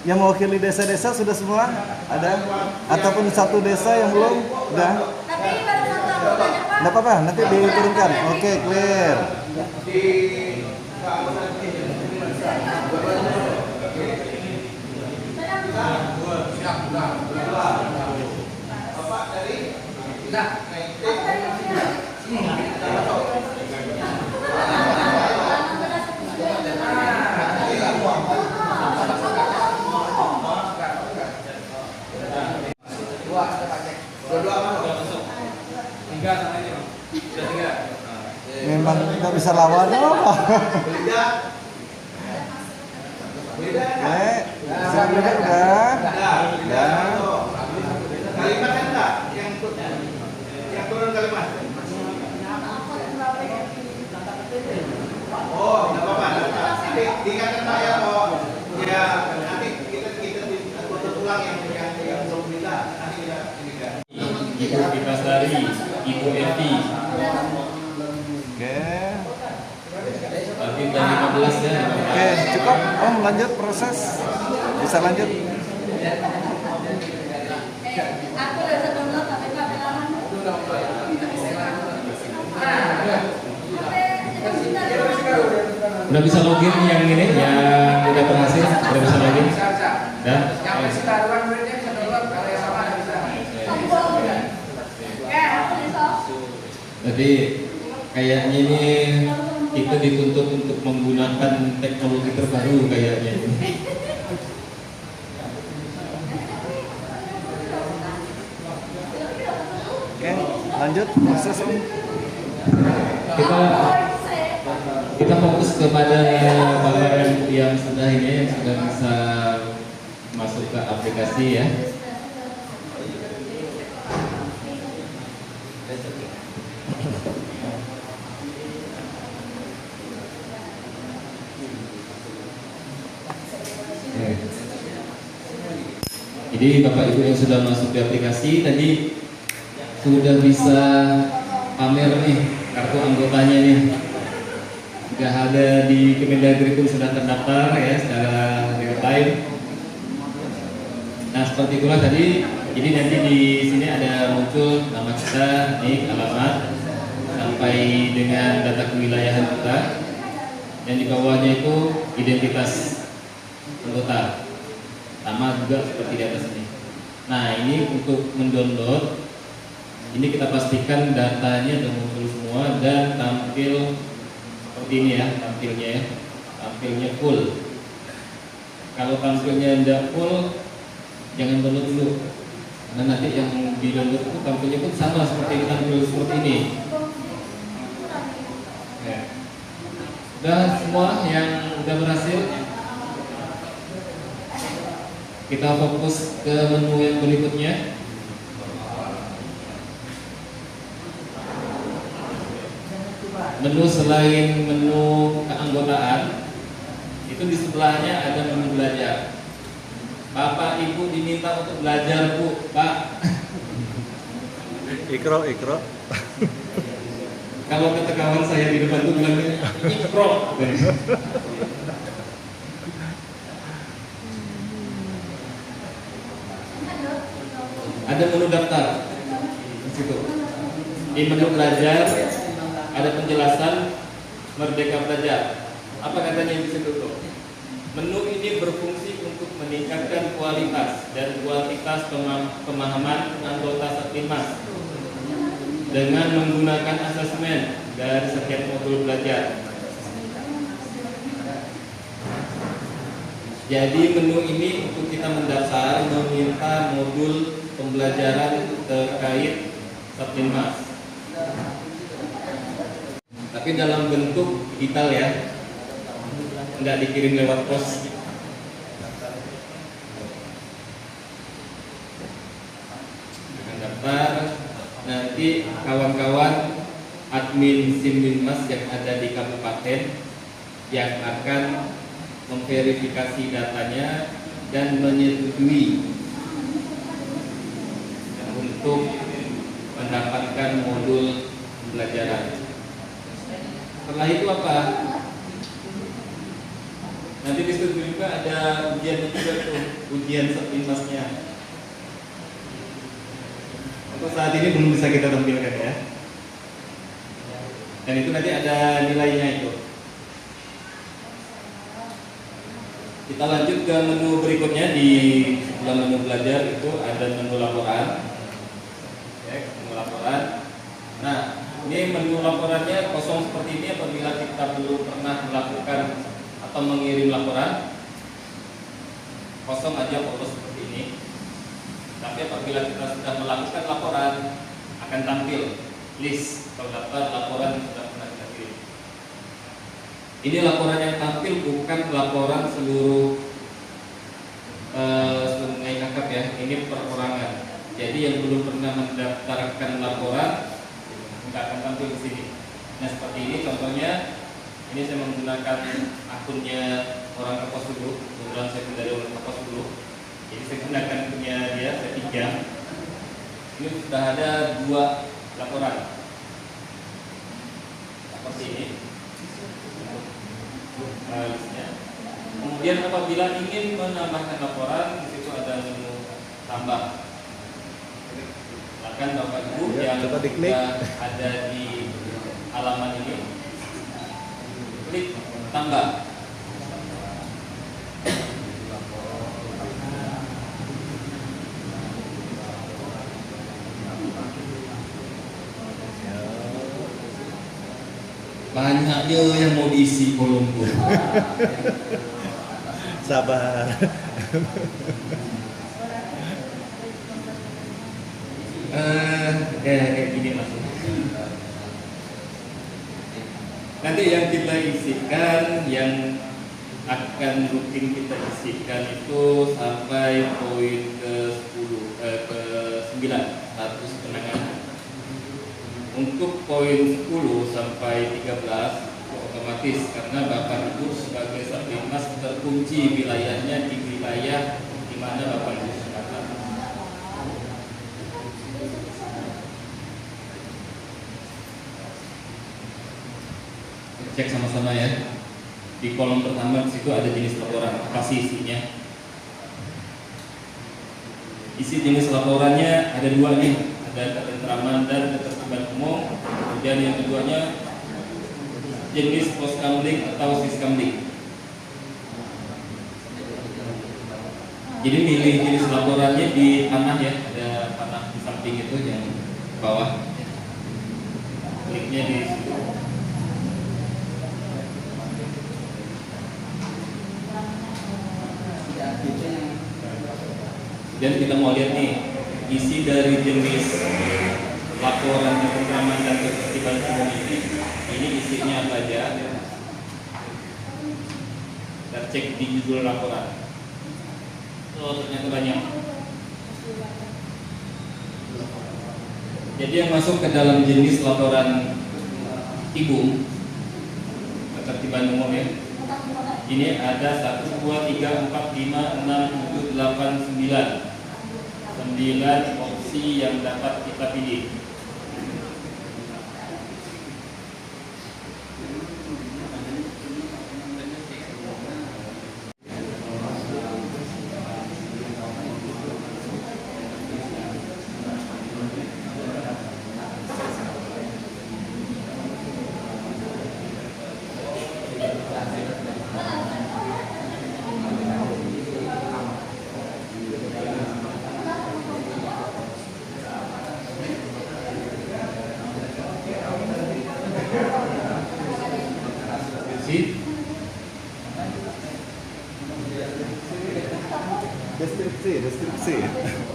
Yang mewakili desa-desa sudah semua? Ada? Ataupun satu desa yang belum? Udah? Tapi baru satu anggotanya Pak. Nggak apa-apa, nanti diturunkan. Oke, clear. Memang nggak bisa lawan apa? Saya udah. Kalimat kan enggak? Yang turun kalimat. Oh, enggak apa-apa. Nanti diingatkan saya kok. Ya, nanti kita butuh ulang yang belum bisa. Nanti kita ini Ibu Dipasari, Ibu Evi. Oke. Tapi udah 15 ya. Oke, cukup. Om lanjut proses. Bisa lanjut. Aku udah bisa download tapi nggak bilangan. Udah bisa login yang ini, yang udah berhasil, udah bisa login. Dan Yang masih taruhan muridnya bisa download, kalau yang sama nggak bisa. jadi kayaknya ini kita dituntut untuk menggunakan teknologi terbaru kayaknya. Oke, lanjut proses Om. Kita fokus kepada bapak yang sudah ini, yang sudah bisa masuk ke aplikasi ya. Jadi Bapak Ibu yang sudah masuk di aplikasi tadi sudah bisa pamer nih kartu anggotanya nih. Sudah ada di Kemendagri pun sudah terdaftar ya secara real time. Nah seperti itulah tadi. Jadi nanti di sini ada muncul nama kita, nik, alamat, sampai dengan data kewilayahan kita. Dan di bawahnya itu identitas anggota. Sama juga seperti di atas ini. Nah ini untuk mendownload, ini kita pastikan datanya sudah muncul semua dan tampil seperti ini ya, tampilnya full. Kalau tampilnya tidak full, jangan download dulu. Karena nanti yang di download itu tampilnya pun sama seperti tampil seperti ini. Ya. Udah semua yang udah berhasil. Kita fokus ke menu yang berikutnya. Menu selain menu keanggotaan, itu di sebelahnya ada menu belajar. Bapak Ibu diminta untuk belajar, Bu, Pak. Ikro. Kalau kata kawan saya di depan tuh bilang ikro. Ada menu daftar di situ. Di menu belajar ada penjelasan Merdeka Belajar. Apa katanya di situ tuh? Menu ini berfungsi untuk meningkatkan kualitas dan kuantitas pemahaman anggota Satlimas dengan menggunakan asesmen dari setiap modul belajar. Jadi menu ini untuk kita mendaftar meminta modul pembelajaran terkait Satlimas. Tapi dalam bentuk digital ya, nggak dikirim lewat pos. Akan daftar, nanti kawan-kawan admin Simbinmas yang ada di kabupaten yang akan memverifikasi datanya dan menyetujui untuk mendapatkan modul pembelajaran. Setelah itu apa? Nanti di situ juga ada ujian juga tuh, ujian Satlimasnya. Untuk saat ini belum bisa kita tampilkan ya. Dan itu nanti ada nilainya itu. Kita lanjut ke menu berikutnya. Di sebelah menu belajar itu ada menu laporan. Ya, menu laporan. Nah, ini menu laporannya kosong seperti ini apabila kita belum pernah melakukan atau mengirim laporan. Kosong aja polos seperti ini. Tapi apabila kita sudah melakukan laporan, akan tampil list atau daftar laporan yang sudah pernah kita kirim. Ini laporan yang tampil bukan laporan seluruh Sungai Kakap ya. Ini perorangan. Jadi yang belum pernah mendaftarkan laporan nggak akan tampil di sini. Nah seperti ini contohnya. Ini saya menggunakan akunnya orang ke pos dulu. Kebetulan saya dari orang ke pos dulu. Jadi saya gunakan punya dia, saya pinjam. Ini sudah ada 2 laporan seperti ini listnya. Kemudian apabila ingin menambahkan laporan, di situ ada menu tambah. Silakan Bapak Ibu yang sudah ada di halaman ini, klik tambah. Banyaknya yang mau diisi kolomku. Sabar. Kayak gini masuk. Nanti yang kita isikan, yang akan rutin kita isikan itu sampai poin ke-9, status penanganan. Untuk poin 10 sampai 13 otomatis karena Bapak Ibu sebagai Satlimas terkunci wilayahnya di wilayah di mana Bapak Ibu sekarang. Cek sama-sama ya. Di kolom pertama di situ ada jenis laporan, apa sih isinya? Isi jenis laporannya ada 2 nih, ada ketentraman dan ketertiban umum. Kemudian yang keduanya jenis poskamling atau siskamling. Jadi milih jenis laporannya di panah ya, ada panah di samping itu yang bawah. Kliknya di situ. Dan kita mau lihat nih isi dari jenis laporan ketentraman dan ketertiban umum ini isinya apa aja. Kita cek di judul laporan. Oh ternyata banyak. Jadi yang masuk ke dalam jenis laporan ibu ketertiban umum ya, Ini ada 1, 2, 3, 4, 5, 6, 7, 8, 9. 9 opsi yang dapat kita pilih. Deskripsi.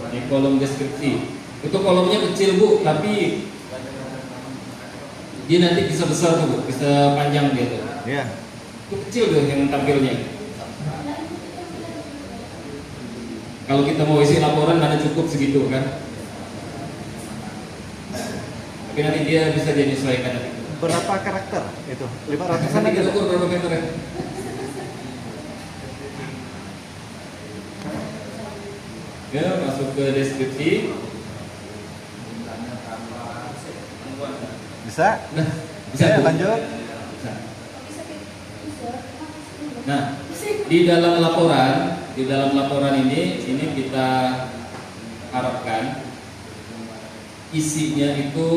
Di kolom deskripsi. Itu kolomnya kecil Bu, tapi dia nanti bisa besar tuh Bu, bisa panjang dia tuh. Iya. Itu kecil tuh yang tampilnya. Kalau kita mau isi laporan mana cukup segitu kan? Tapi nanti dia bisa menyesuaikan. Berapa karakter itu? 500-an Nanti aja. kita ukur berapa meter ya? Ya, masuk ke deskripsi. Bisa? Nah, Bisa Bu. lanjut. Bisa. Nah, di dalam laporan ini kita harapkan isinya itu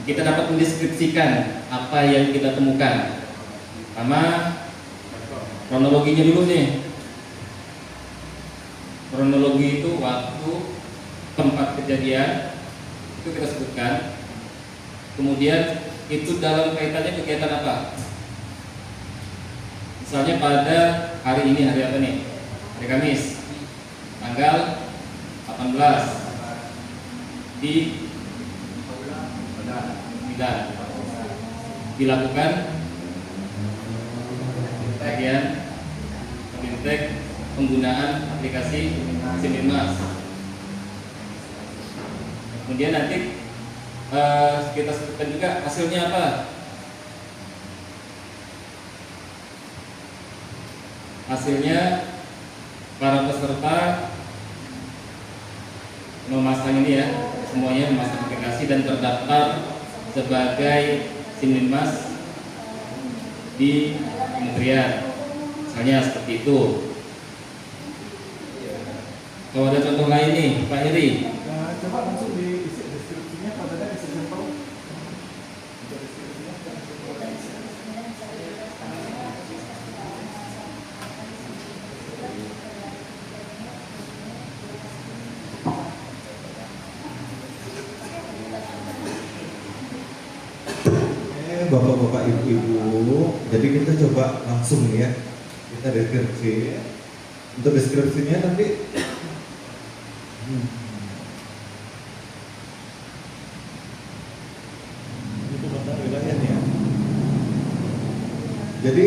kita dapat mendeskripsikan apa yang kita temukan. Pertama, kronologinya dulu nih. Kronologi itu waktu, tempat kejadian itu kita sebutkan. Kemudian itu dalam kaitannya kegiatan apa? Misalnya pada hari ini, hari apa nih? Hari Kamis, tanggal 18 di Medan dilakukan bagian fintech penggunaan aplikasi Sindimas. Kemudian nanti kita sebutkan juga hasilnya apa. Hasilnya para peserta memasang ini ya, semuanya memasang aplikasi dan terdaftar sebagai Sindimas di kementerian. Misalnya seperti itu. Kalau ada contoh lain nih, Pak Heri. Coba langsung diisi deskripsinya pada isi sampel. Bapak-bapak, ibu-ibu, jadi kita coba langsung ya, kita deskripsi. Untuk deskripsinya nanti itu tentang wilayahnya. Jadi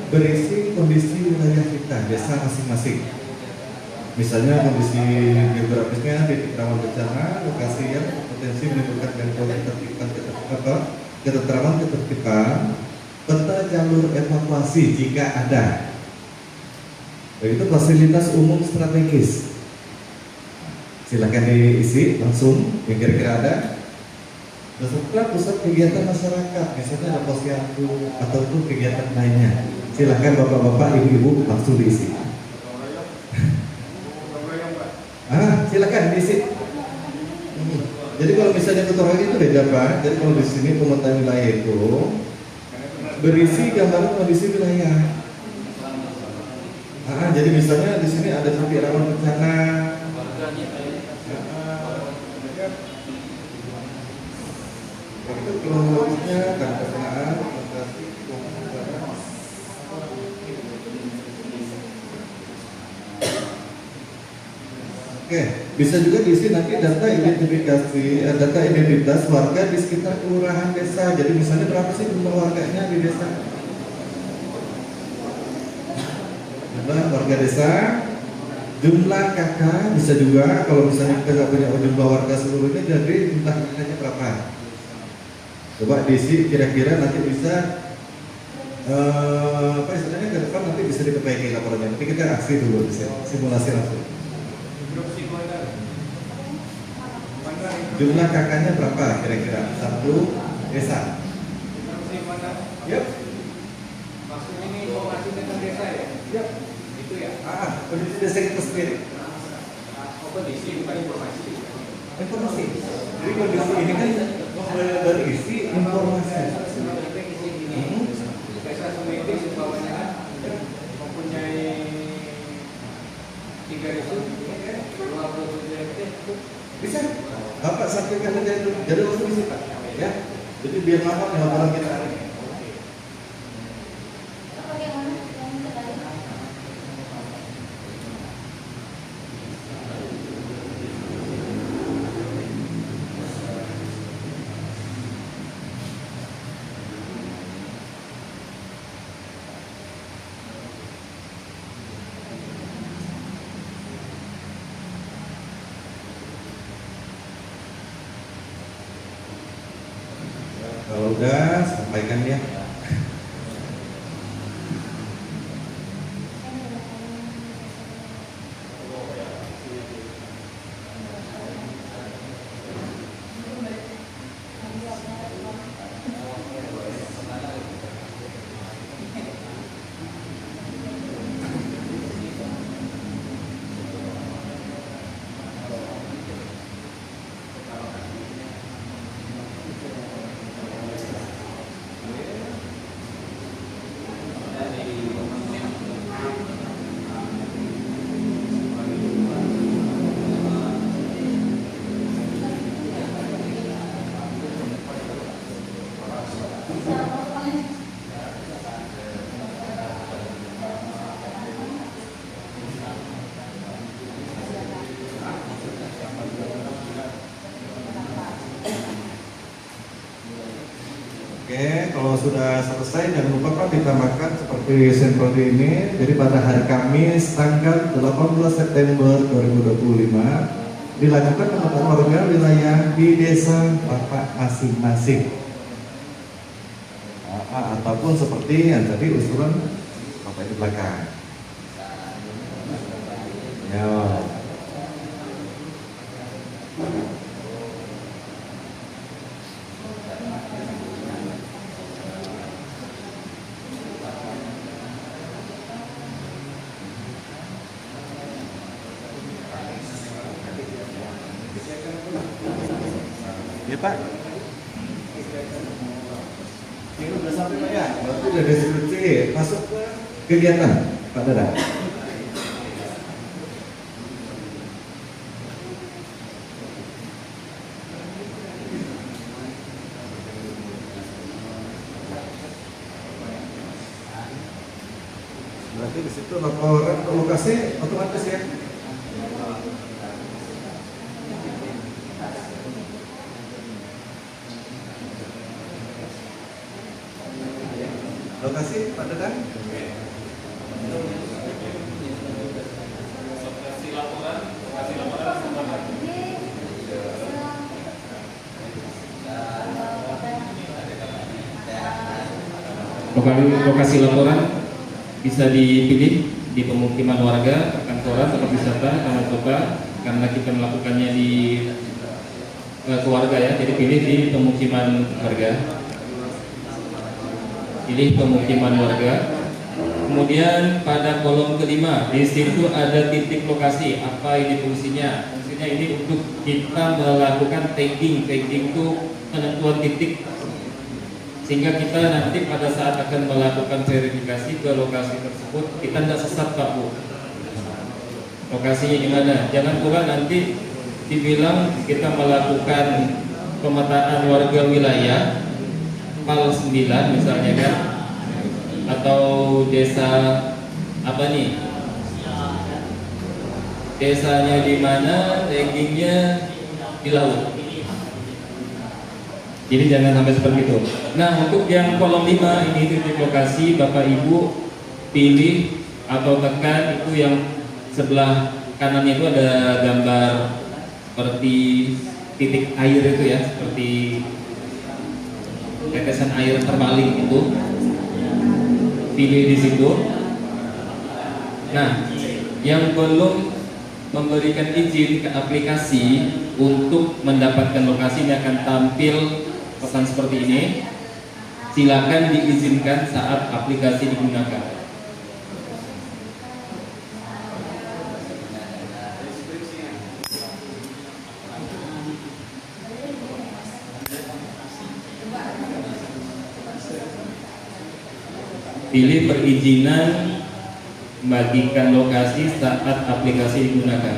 berisi kondisi wilayah kita, desa masing-masing. Misalnya kondisi geografisnya, titik rawan bencana, lokasi yang potensi menimbulkan gangguan ketentraman ketertiban, peta jalur evakuasi jika ada. Begitu fasilitas umum strategis. Silakan diisi langsung yang kira-kira ada. Beserta pusat kegiatan masyarakat, misalnya ada posyandu ataupun kegiatan lainnya. Silakan bapak-bapak, ibu-ibu langsung diisi. Silakan diisi. Jadi kalau misalnya keterangan itu beda Pak. Jadi kalau di sini pemetaan wilayah itu berisi gambaran kondisi wilayah. Jadi misalnya di sini ada titik rawan bencana. Itu kronologisnya dan kesenangan. Oke, bisa juga diisi nanti data identitas warga di sekitar kelurahan desa. Jadi misalnya berapa sih jumlah warganya di desa? Jumlah warga desa, jumlah kakak bisa juga. Kalau misalnya kita nggak punya jumlah warga seluruhnya, jadi jumlah kakaknya berapa? Coba diisi kira-kira nanti bisa apa istilahnya ke depan nanti bisa diperbaiki laporannya. Nanti kita aksi dulu di sini, simulasi langsung. Jumlah kakaknya berapa kira-kira? Satu desa. Yap. Maksudnya ini informasi tentang desa ya? Yap. Itu ya? Kondisi desa kita sendiri. Kondisi bukan informasi. Informasi. Jadi kondisi ini kan berisi informasi. Desa Sumedis umpamanya kan mempunyai 3 desa, 27 RT. Bisa. Bapak sampaikan aja dulu. Jadi langsung isi Pak. Ya. Jadi biar lama laporan kita hari ini. Kalau udah sampaikan ya. Oke, kalau sudah selesai jangan lupa Pak ditambahkan seperti seperti ini. Jadi pada hari Kamis tanggal 18 September 2025 dilakukan pemetaan warga wilayah di desa Bapak masing-masing. Ataupun seperti yang tadi usulan Bapak di belakang. Ya. Ya Pak. Ini udah sampai Pak ya? Berarti udah distribusi masuk ke kegiatan Pak Dada. Berarti di situ laporan ke lokasi otomatis ya. Lokasi Pak Dadang? Lokasi laporan bisa dipilih di pemukiman warga, perkantoran, tempat wisata, taman kota, karena kita melakukannya di keluarga ya, jadi pilih di pemukiman warga. Pilih pemukiman warga. Kemudian pada kolom kelima di situ ada titik lokasi. Apa ini fungsinya? Fungsinya ini untuk kita melakukan tagging. Tagging itu penentuan titik, sehingga kita nanti pada saat akan melakukan verifikasi ke lokasi tersebut kita tidak sesat Pak Bu. Lokasinya di mana? Jangan pula nanti dibilang kita melakukan pemetaan warga wilayah PAL 9 misalnya kan, atau desa apa nih, desanya di mana, taggingnya di laut. Jadi jangan sampai seperti itu. Nah, untuk yang kolom 5 ini titik lokasi, Bapak Ibu pilih atau tekan itu yang sebelah kanannya itu ada gambar seperti titik air itu ya, seperti tetesan air terbaling itu, pilih di situ. Nah, yang belum memberikan izin ke aplikasi untuk mendapatkan lokasi ini akan tampil pesan seperti ini. Silakan diizinkan saat aplikasi digunakan. Pilih perizinan membagikan lokasi saat aplikasi digunakan.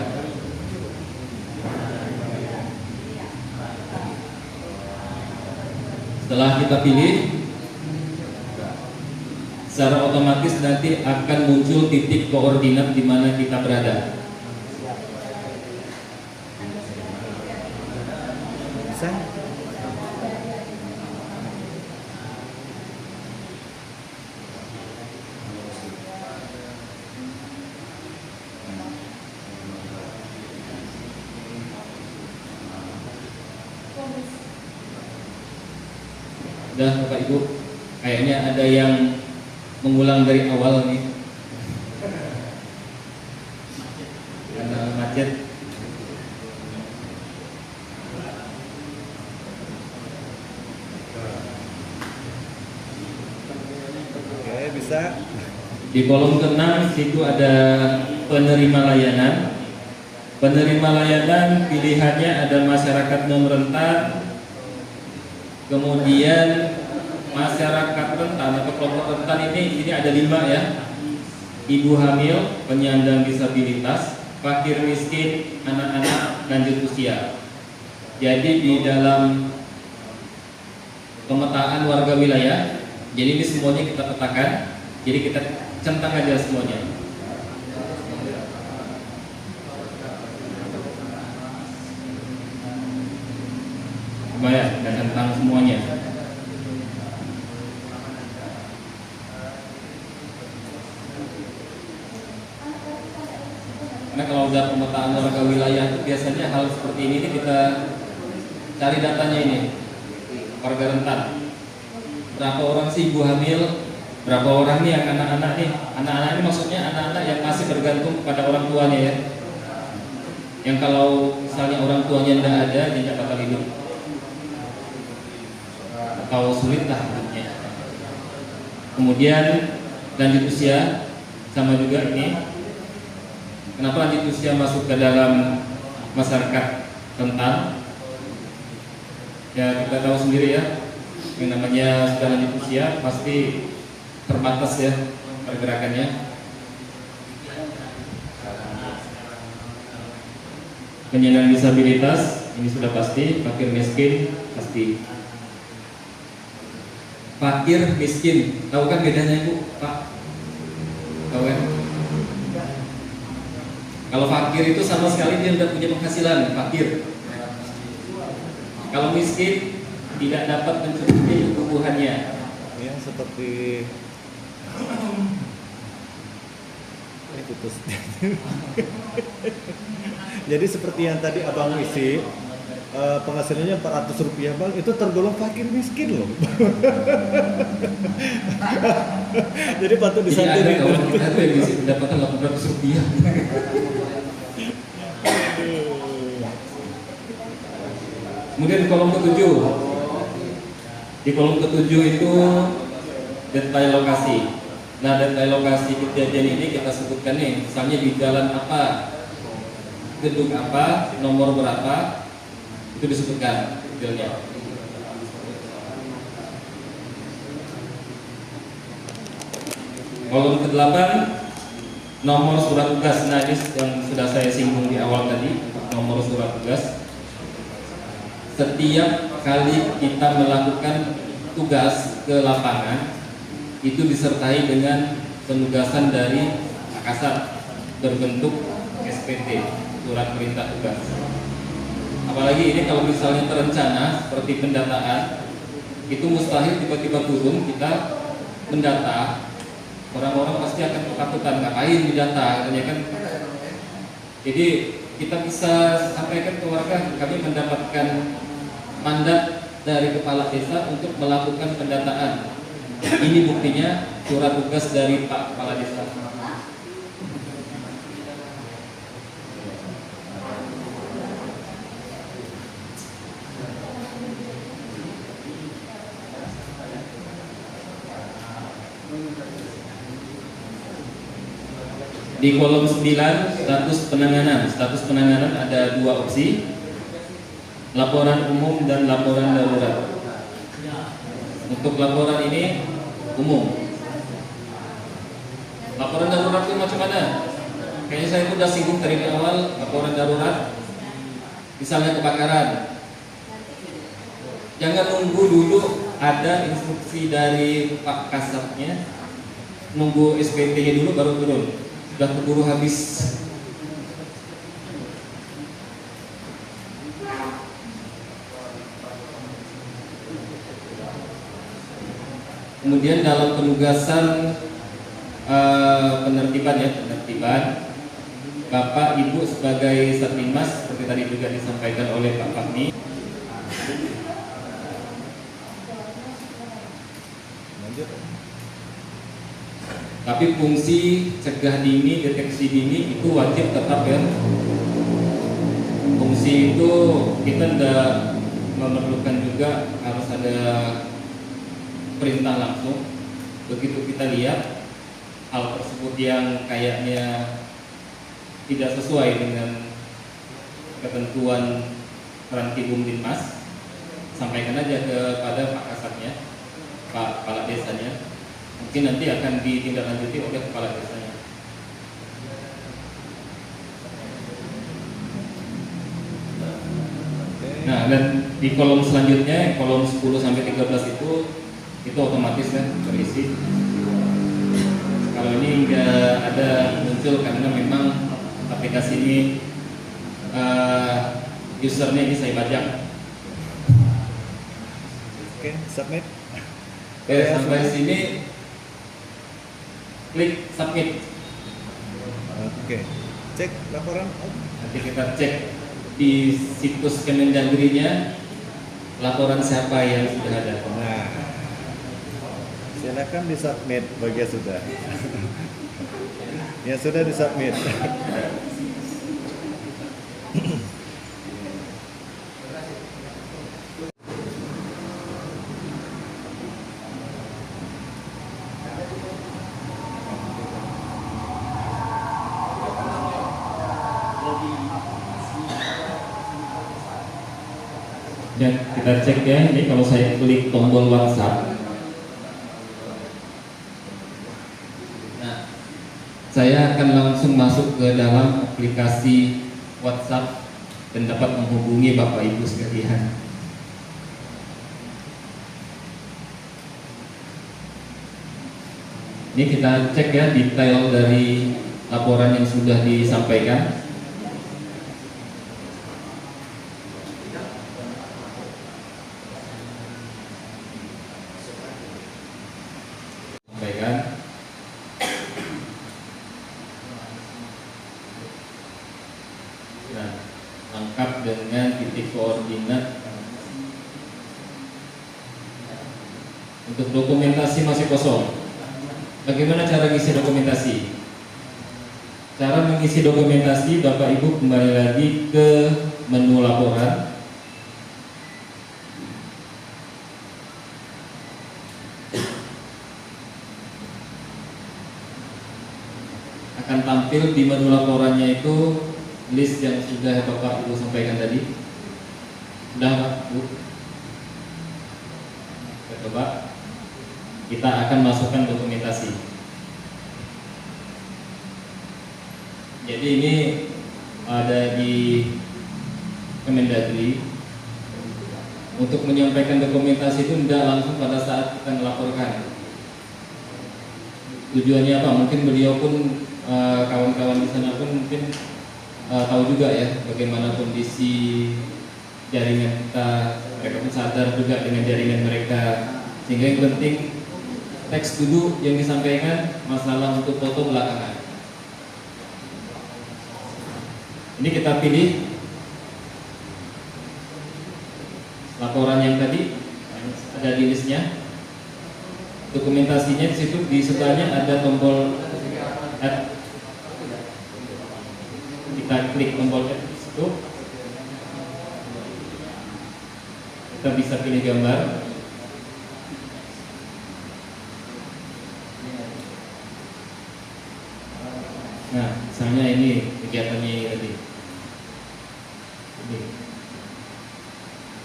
Setelah kita pilih, secara otomatis nanti akan muncul titik koordinat di mana kita berada. Udah Bapak Ibu, kayaknya ada yang mengulang dari awal nih karena macet. Oke, bisa. Di kolom ke-6 situ ada penerima layanan. Penerima layanan pilihannya ada masyarakat non rentan, kemudian masyarakat rentan atau kelompok rentan ini ada 5 ya. Ibu hamil, penyandang disabilitas, fakir miskin, anak-anak, lanjut usia. Jadi di dalam pemetaan warga wilayah, jadi ini semuanya kita petakan. Jadi kita centang aja semuanya. Bayar dan tentang semuanya. Karena kalau udah pemetaan warga wilayah itu biasanya hal seperti ini kita cari datanya ini. Warga rentan. Berapa orang sih ibu hamil? Berapa orang nih yang anak-anak nih? Anak-anak ini maksudnya anak-anak yang masih bergantung pada orang tuanya ya. Yang kalau misalnya orang tuanya tidak ada, dia tidak bakal hidup. Atau sulit lah hidupnya. Kemudian lanjut usia sama juga ini. Kenapa lanjut usia masuk ke dalam masyarakat rentan? Ya kita tahu sendiri ya, yang namanya sudah lanjut usia pasti terbatas ya pergerakannya. Penyandang disabilitas ini sudah pasti, fakir miskin pasti. Fakir miskin, tahu kan bedanya Ibu, Pak? Tahu kan? Kalau fakir itu sama sekali dia tidak punya penghasilan, fakir. Kalau miskin tidak dapat mencukupi kebutuhannya. Yang seperti ini putus. Jadi seperti yang tadi Abang isi, penghasilannya 400 rupiah Bang, itu tergolong fakir miskin loh. Jadi patut disadari. Iya, ada kawan kita tuh yang isi pendapatan 800 rupiah. Kemudian kolom ke-7. Di kolom ke-7 itu detail lokasi. Nah, detail lokasi kejadian ini kita sebutkan nih, misalnya di jalan apa, gedung apa, nomor berapa, itu disebutkan detailnya. Kolom ke-8 nomor surat tugas. Nah, ini yang sudah saya singgung di awal tadi, nomor surat tugas. Setiap kali kita melakukan tugas ke lapangan itu disertai dengan penugasan dari Kasat berbentuk SPT, surat perintah tugas. Apalagi ini kalau misalnya terencana seperti pendataan, itu mustahil tiba-tiba turun kita mendata. Orang-orang pasti akan ketakutan, ngapain didata katanya kan. Jadi kita bisa sampaikan ke warga, kami mendapatkan mandat dari kepala desa untuk melakukan pendataan. Ini buktinya surat tugas dari Pak Kepala Desa. Di kolom 9 status penanganan. Status penanganan ada dua opsi, laporan umum dan laporan darurat. Untuk laporan ini umum. Laporan darurat itu macam mana? Kayaknya saya sudah singgung dari awal. Laporan darurat, misalnya kebakaran, jangan nunggu dulu ada instruksi dari Pak Kasatnya, nunggu SPT-nya dulu baru turun. Sudah keburu habis. Kemudian dalam penugasan penertiban, Bapak Ibu sebagai Satlimas seperti tadi juga disampaikan oleh Pak Fahmi, tapi fungsi cegah dini, deteksi dini itu wajib tetap ya. Fungsi itu kita tidak memerlukan juga harus ada perintah langsung. Begitu kita lihat hal tersebut yang kayaknya tidak sesuai dengan ketentuan Rantibum Dinmas, sampaikan aja kepada Pak Kasatnya, Pak Kepala Desanya. Mungkin nanti akan ditindaklanjuti oleh Kepala Desanya. Nah, dan di kolom selanjutnya, kolom 10 sampai 13 itu otomatis kan terisi. Kalau ini nggak ada muncul karena memang aplikasi ini usernya ini saya bajak. Oke, submit. Oke, sampai sini klik submit. Oke, cek laporan. Nanti kita cek di situs Kemendagri-nya laporan siapa yang sudah ada. Nah, silakan disubmit bagi yang sudah. Yang sudah disubmit. Dan kita cek ya, ini kalau saya klik tombol WhatsApp, nah, saya akan langsung masuk ke dalam aplikasi WhatsApp dan dapat menghubungi Bapak Ibu sekalian. Ini kita cek ya detail dari laporan yang sudah disampaikan. Nah, lengkap dengan titik koordinat. Untuk dokumentasi masih kosong. Bagaimana cara mengisi dokumentasi? Cara mengisi dokumentasi, Bapak Ibu kembali lagi ke menu laporan. Akan tampil di menu laporannya itu list yang sudah Bapak Ibu sampaikan tadi. Sudah Pak Bu? Kita coba. Kita akan masukkan dokumentasi. Jadi ini ada di Kemendagri. Untuk menyampaikan dokumentasi itu tidak langsung pada saat kita melaporkan. Tujuannya apa? Mungkin beliau pun kawan-kawan di sana pun mungkin tahu juga ya bagaimana kondisi jaringan kita. Mereka pun sadar juga dengan jaringan mereka. Sehingga yang penting teks dulu yang disampaikan, masalah untuk foto belakangan. Ini kita pilih laporan yang tadi ada di listnya. Dokumentasinya di situ di sebelahnya ada tombol add. Kita klik tombol add di situ. Kita bisa pilih gambar. Nah, misalnya ini kegiatannya tadi.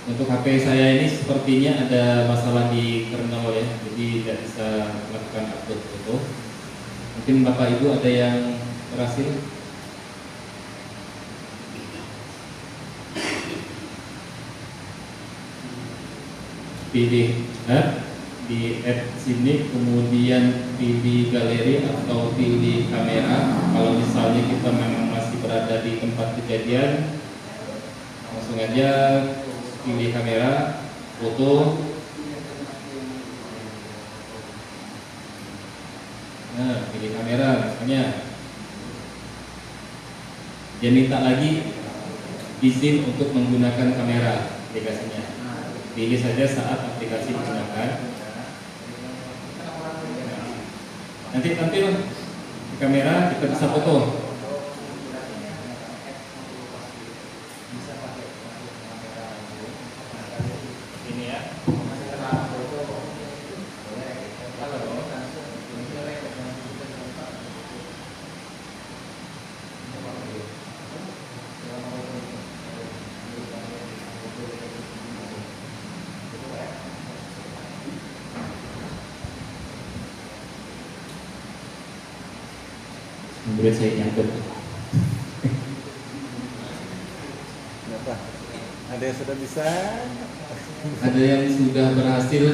Untuk HP saya ini sepertinya ada masalah di kernel ya, jadi tidak bisa melakukan upload foto. Mungkin Bapak Ibu ada yang berhasil? Pilih di add sini, kemudian pilih galeri atau pilih kamera. Kalau misalnya kita memang masih berada di tempat kejadian, langsung aja pilih kamera, foto. Nah, pilih kamera misalnya. Dia minta lagi izin untuk menggunakan kamera aplikasinya. Pilih saja saat aplikasi digunakan. Nanti tampil di kamera, kita bisa foto. Ini ya. Kemudian saya nyangkut. Kenapa? Ada yang sudah bisa? Ada yang sudah berhasil.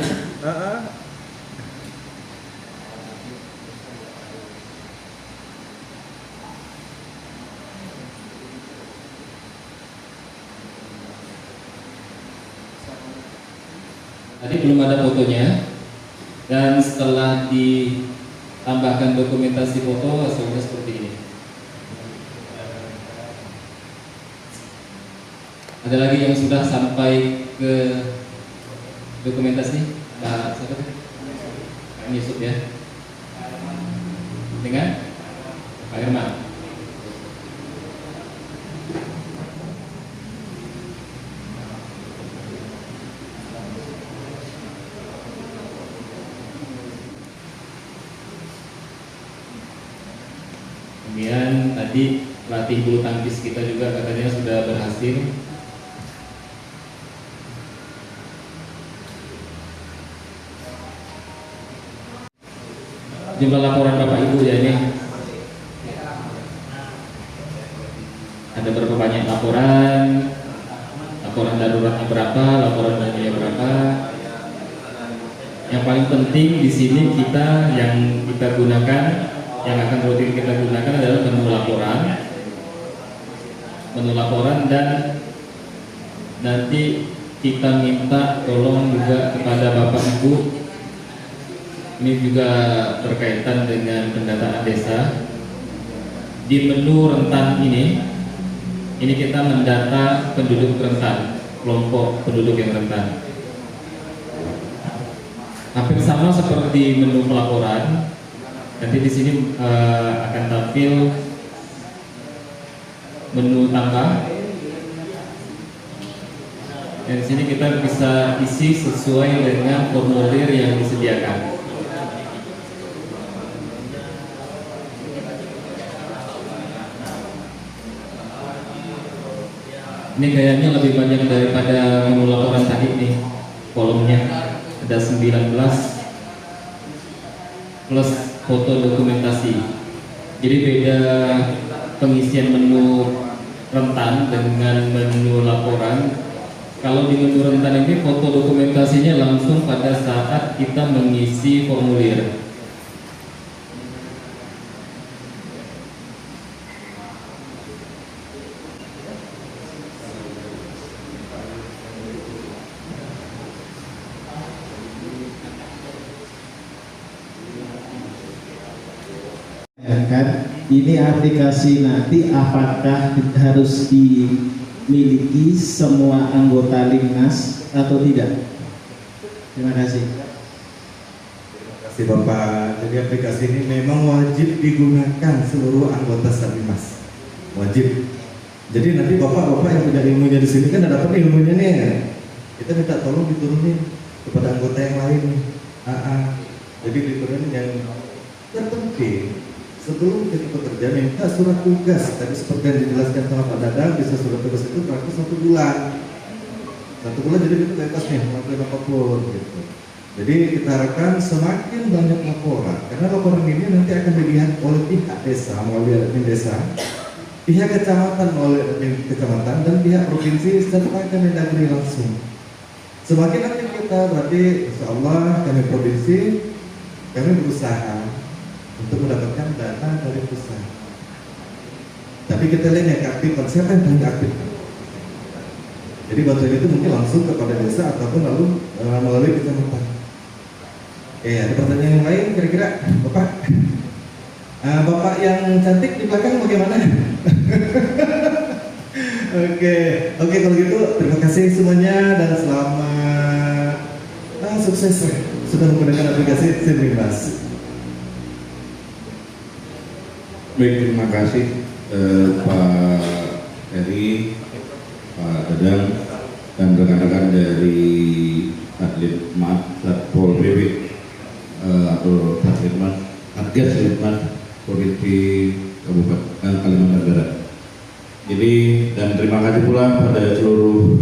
Tadi belum ada fotonya, dan setelah ditambahkan dokumentasi foto hasilnya seperti ini. Ada lagi yang sudah sampai ke dokumentasi? Pak siapa? Pak Yusuf ya. Dengan Pak Herman. Kemudian tadi pelatih bulu tangkis kita juga katanya sudah berhasil. Jumlah laporan Bapak Ibu ya ini. Ada berapa banyak laporan? Laporan daruratnya berapa? Laporan danianya berapa? Yang paling penting di sini kita yang kita gunakan, yang akan rutin kita gunakan adalah menu laporan, dan nanti kita minta tolong juga kepada Bapak Ibu. Ini juga berkaitan dengan pendataan desa. Di menu rentan ini kita mendata penduduk rentan, kelompok penduduk yang rentan. Hampir sama seperti menu pelaporan. Nanti di sini akan tampil menu tambah. Dan di sini kita bisa isi sesuai dengan formulir yang disediakan. Ini kayaknya lebih banyak daripada menu laporan tadi nih. Kolomnya ada 19 plus foto dokumentasi. Jadi beda pengisian menu rentan dengan menu laporan. Kalau di menu rentan ini foto dokumentasinya langsung pada saat kita mengisi formulir. Ini aplikasi nanti apakah harus dimiliki semua anggota Linmas atau tidak? Terima kasih. Terima kasih Bapak. Jadi aplikasi ini memang wajib digunakan seluruh anggota Sabimas. Wajib. Jadi nanti bapak-bapak yang punya ilmunya di sini kan ada dapat ilmunya nih. Kita minta tolong diturunin kepada anggota yang lain nih. Jadi diturunin yang terpenting. Sebelum kita bekerja minta surat tugas. Tadi seperti yang dijelaskan sama Pak Dadang, bisa surat tugas itu praktis 1 bulan. 1 bulan jadi kita bebas nih, melakukan apapun gitu. Jadi kita harapkan semakin banyak laporan, karena laporan ini nanti akan dilihat oleh pihak desa melalui admin desa, pihak kecamatan melalui admin kecamatan, dan pihak provinsi serta Kemendagri langsung. Semakin aktif kita, berarti insya Allah kami provinsi, kami berusaha untuk mendapatkan dana dari pusat. Tapi kita lihat yang aktif, siapa yang paling aktif? Jadi bantuan itu mungkin langsung kepada desa ataupun lalu melalui kecamatan. Ada pertanyaan yang lain kira-kira, Bapak? Bapak yang cantik di belakang bagaimana? Oke, kalau gitu terima kasih semuanya dan selamat sukses sudah menggunakan aplikasi Sabimas. Baik, terima kasih Pak Heri, Pak Dadang, dan rekan-rekan dari Satpol PP atau Satgas Litmas Provinsi Kabupaten Kalimantan Barat. Jadi, dan terima kasih pula pada seluruh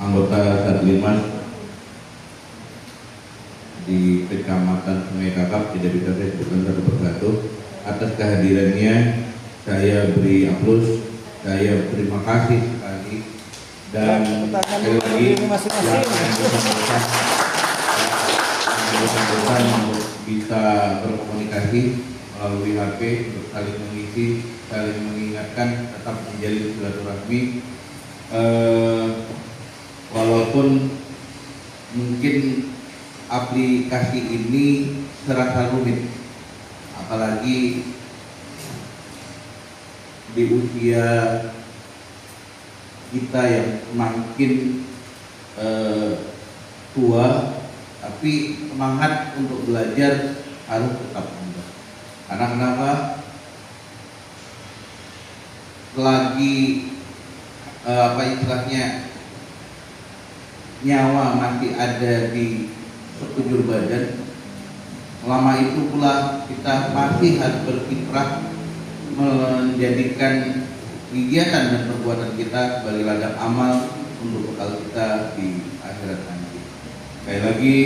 anggota Satlimas di Kecamatan Sungai Kakap, tidak bisa saya sebutkan satu persatu. Atas kehadirannya saya beri aplaus, saya terima kasih sekali, dan sekali lagi yang untuk bisa berkomunikasi melalui HP untuk saling mengisi, saling mengingatkan, tetap menjalin silaturahmi. Walaupun mungkin aplikasi ini serasa rumit, apalagi di usia kita yang semakin tua, tapi semangat untuk belajar harus tetap ada. Karena kenapa? Selagi nyawa masih ada di sekujur badan, lama itu pula kita masih harus berkiprah menjadikan kegiatan dan perbuatan kita sebagai ladang amal untuk bekal kita di akhirat nanti. Sekali lagi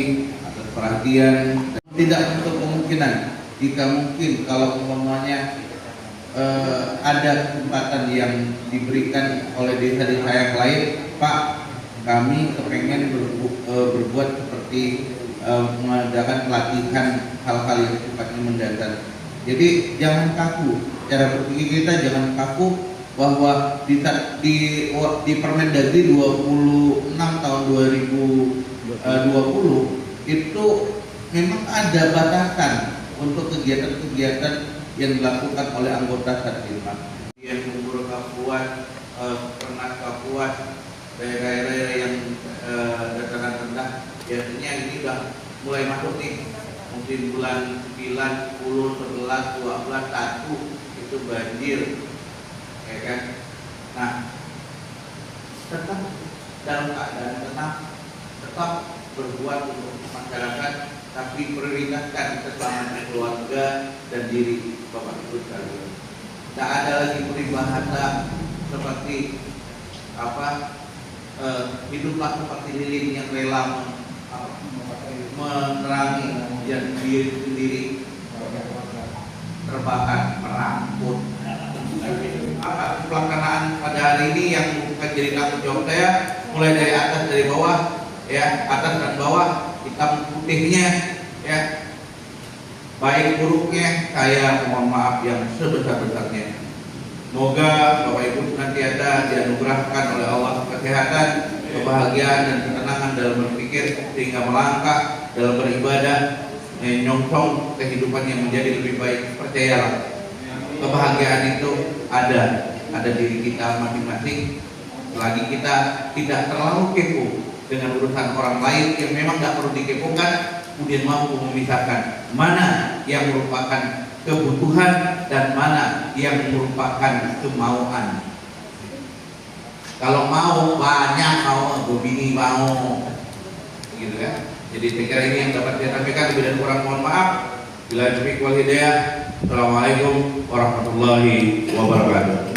atas perhatian, tidak untuk kemungkinan jika mungkin kalau umpamanya ada kesempatan yang diberikan oleh desa-desa yang lain, Pak, kami kepengen berbuat seperti mengadakan pelatihan hal-hal yang sifatnya mendasar. Jadi jangan kaku, cara berpikir kita jangan kaku bahwa di Permendagri 26 tahun 2020 itu memang ada batasan untuk kegiatan-kegiatan yang dilakukan oleh anggota Satlimas. Yang Kumpul Kapuas, Pernas Kapuas, daerah-daerah yang dataran rendah, biasanya ini sudah mulai masuk nih, mungkin bulan 9, 10, 11, 12, 1 itu banjir, ya kan? Nah, tetap dalam keadaan tenang, tetap berbuat untuk masyarakat, tapi prioritaskan keselamatan keluarga dan diri Bapak Ibu sekalian. Tidak ada lagi peribahasa seperti hiduplah seperti lilin yang rela menerangi yang diri sendiri terbakar, merangkut. Pelaksanaan pada hari ini yang bukan jadi tanggung jawab saya, mulai dari atas dari bawah, ya, atas dan bawah, hitam putihnya, ya, baik buruknya saya mohon maaf yang sebesar-besarnya. Semoga Bapak Ibu senantiasa dianugerahkan oleh Allah kesehatan, kebahagiaan dan ketenangan dalam berpikir sehingga melangkah dalam beribadah, menyongsong kehidupan yang menjadi lebih baik. Percayalah, kebahagiaan itu ada diri kita masing-masing. Selagi kita tidak terlalu kepo dengan urusan orang lain yang memang nggak perlu dikepokan, kemudian mampu memisahkan mana yang merupakan kebutuhan dan mana yang merupakan kemauan. Kalau mau banyak, mau bini mau, gitu kan? Jadi saya kira ini yang dapat saya sampaikan. Lebih dan kurang mohon maaf. Bila taufiq wal hidayah. Assalamualaikum warahmatullahi wabarakatuh.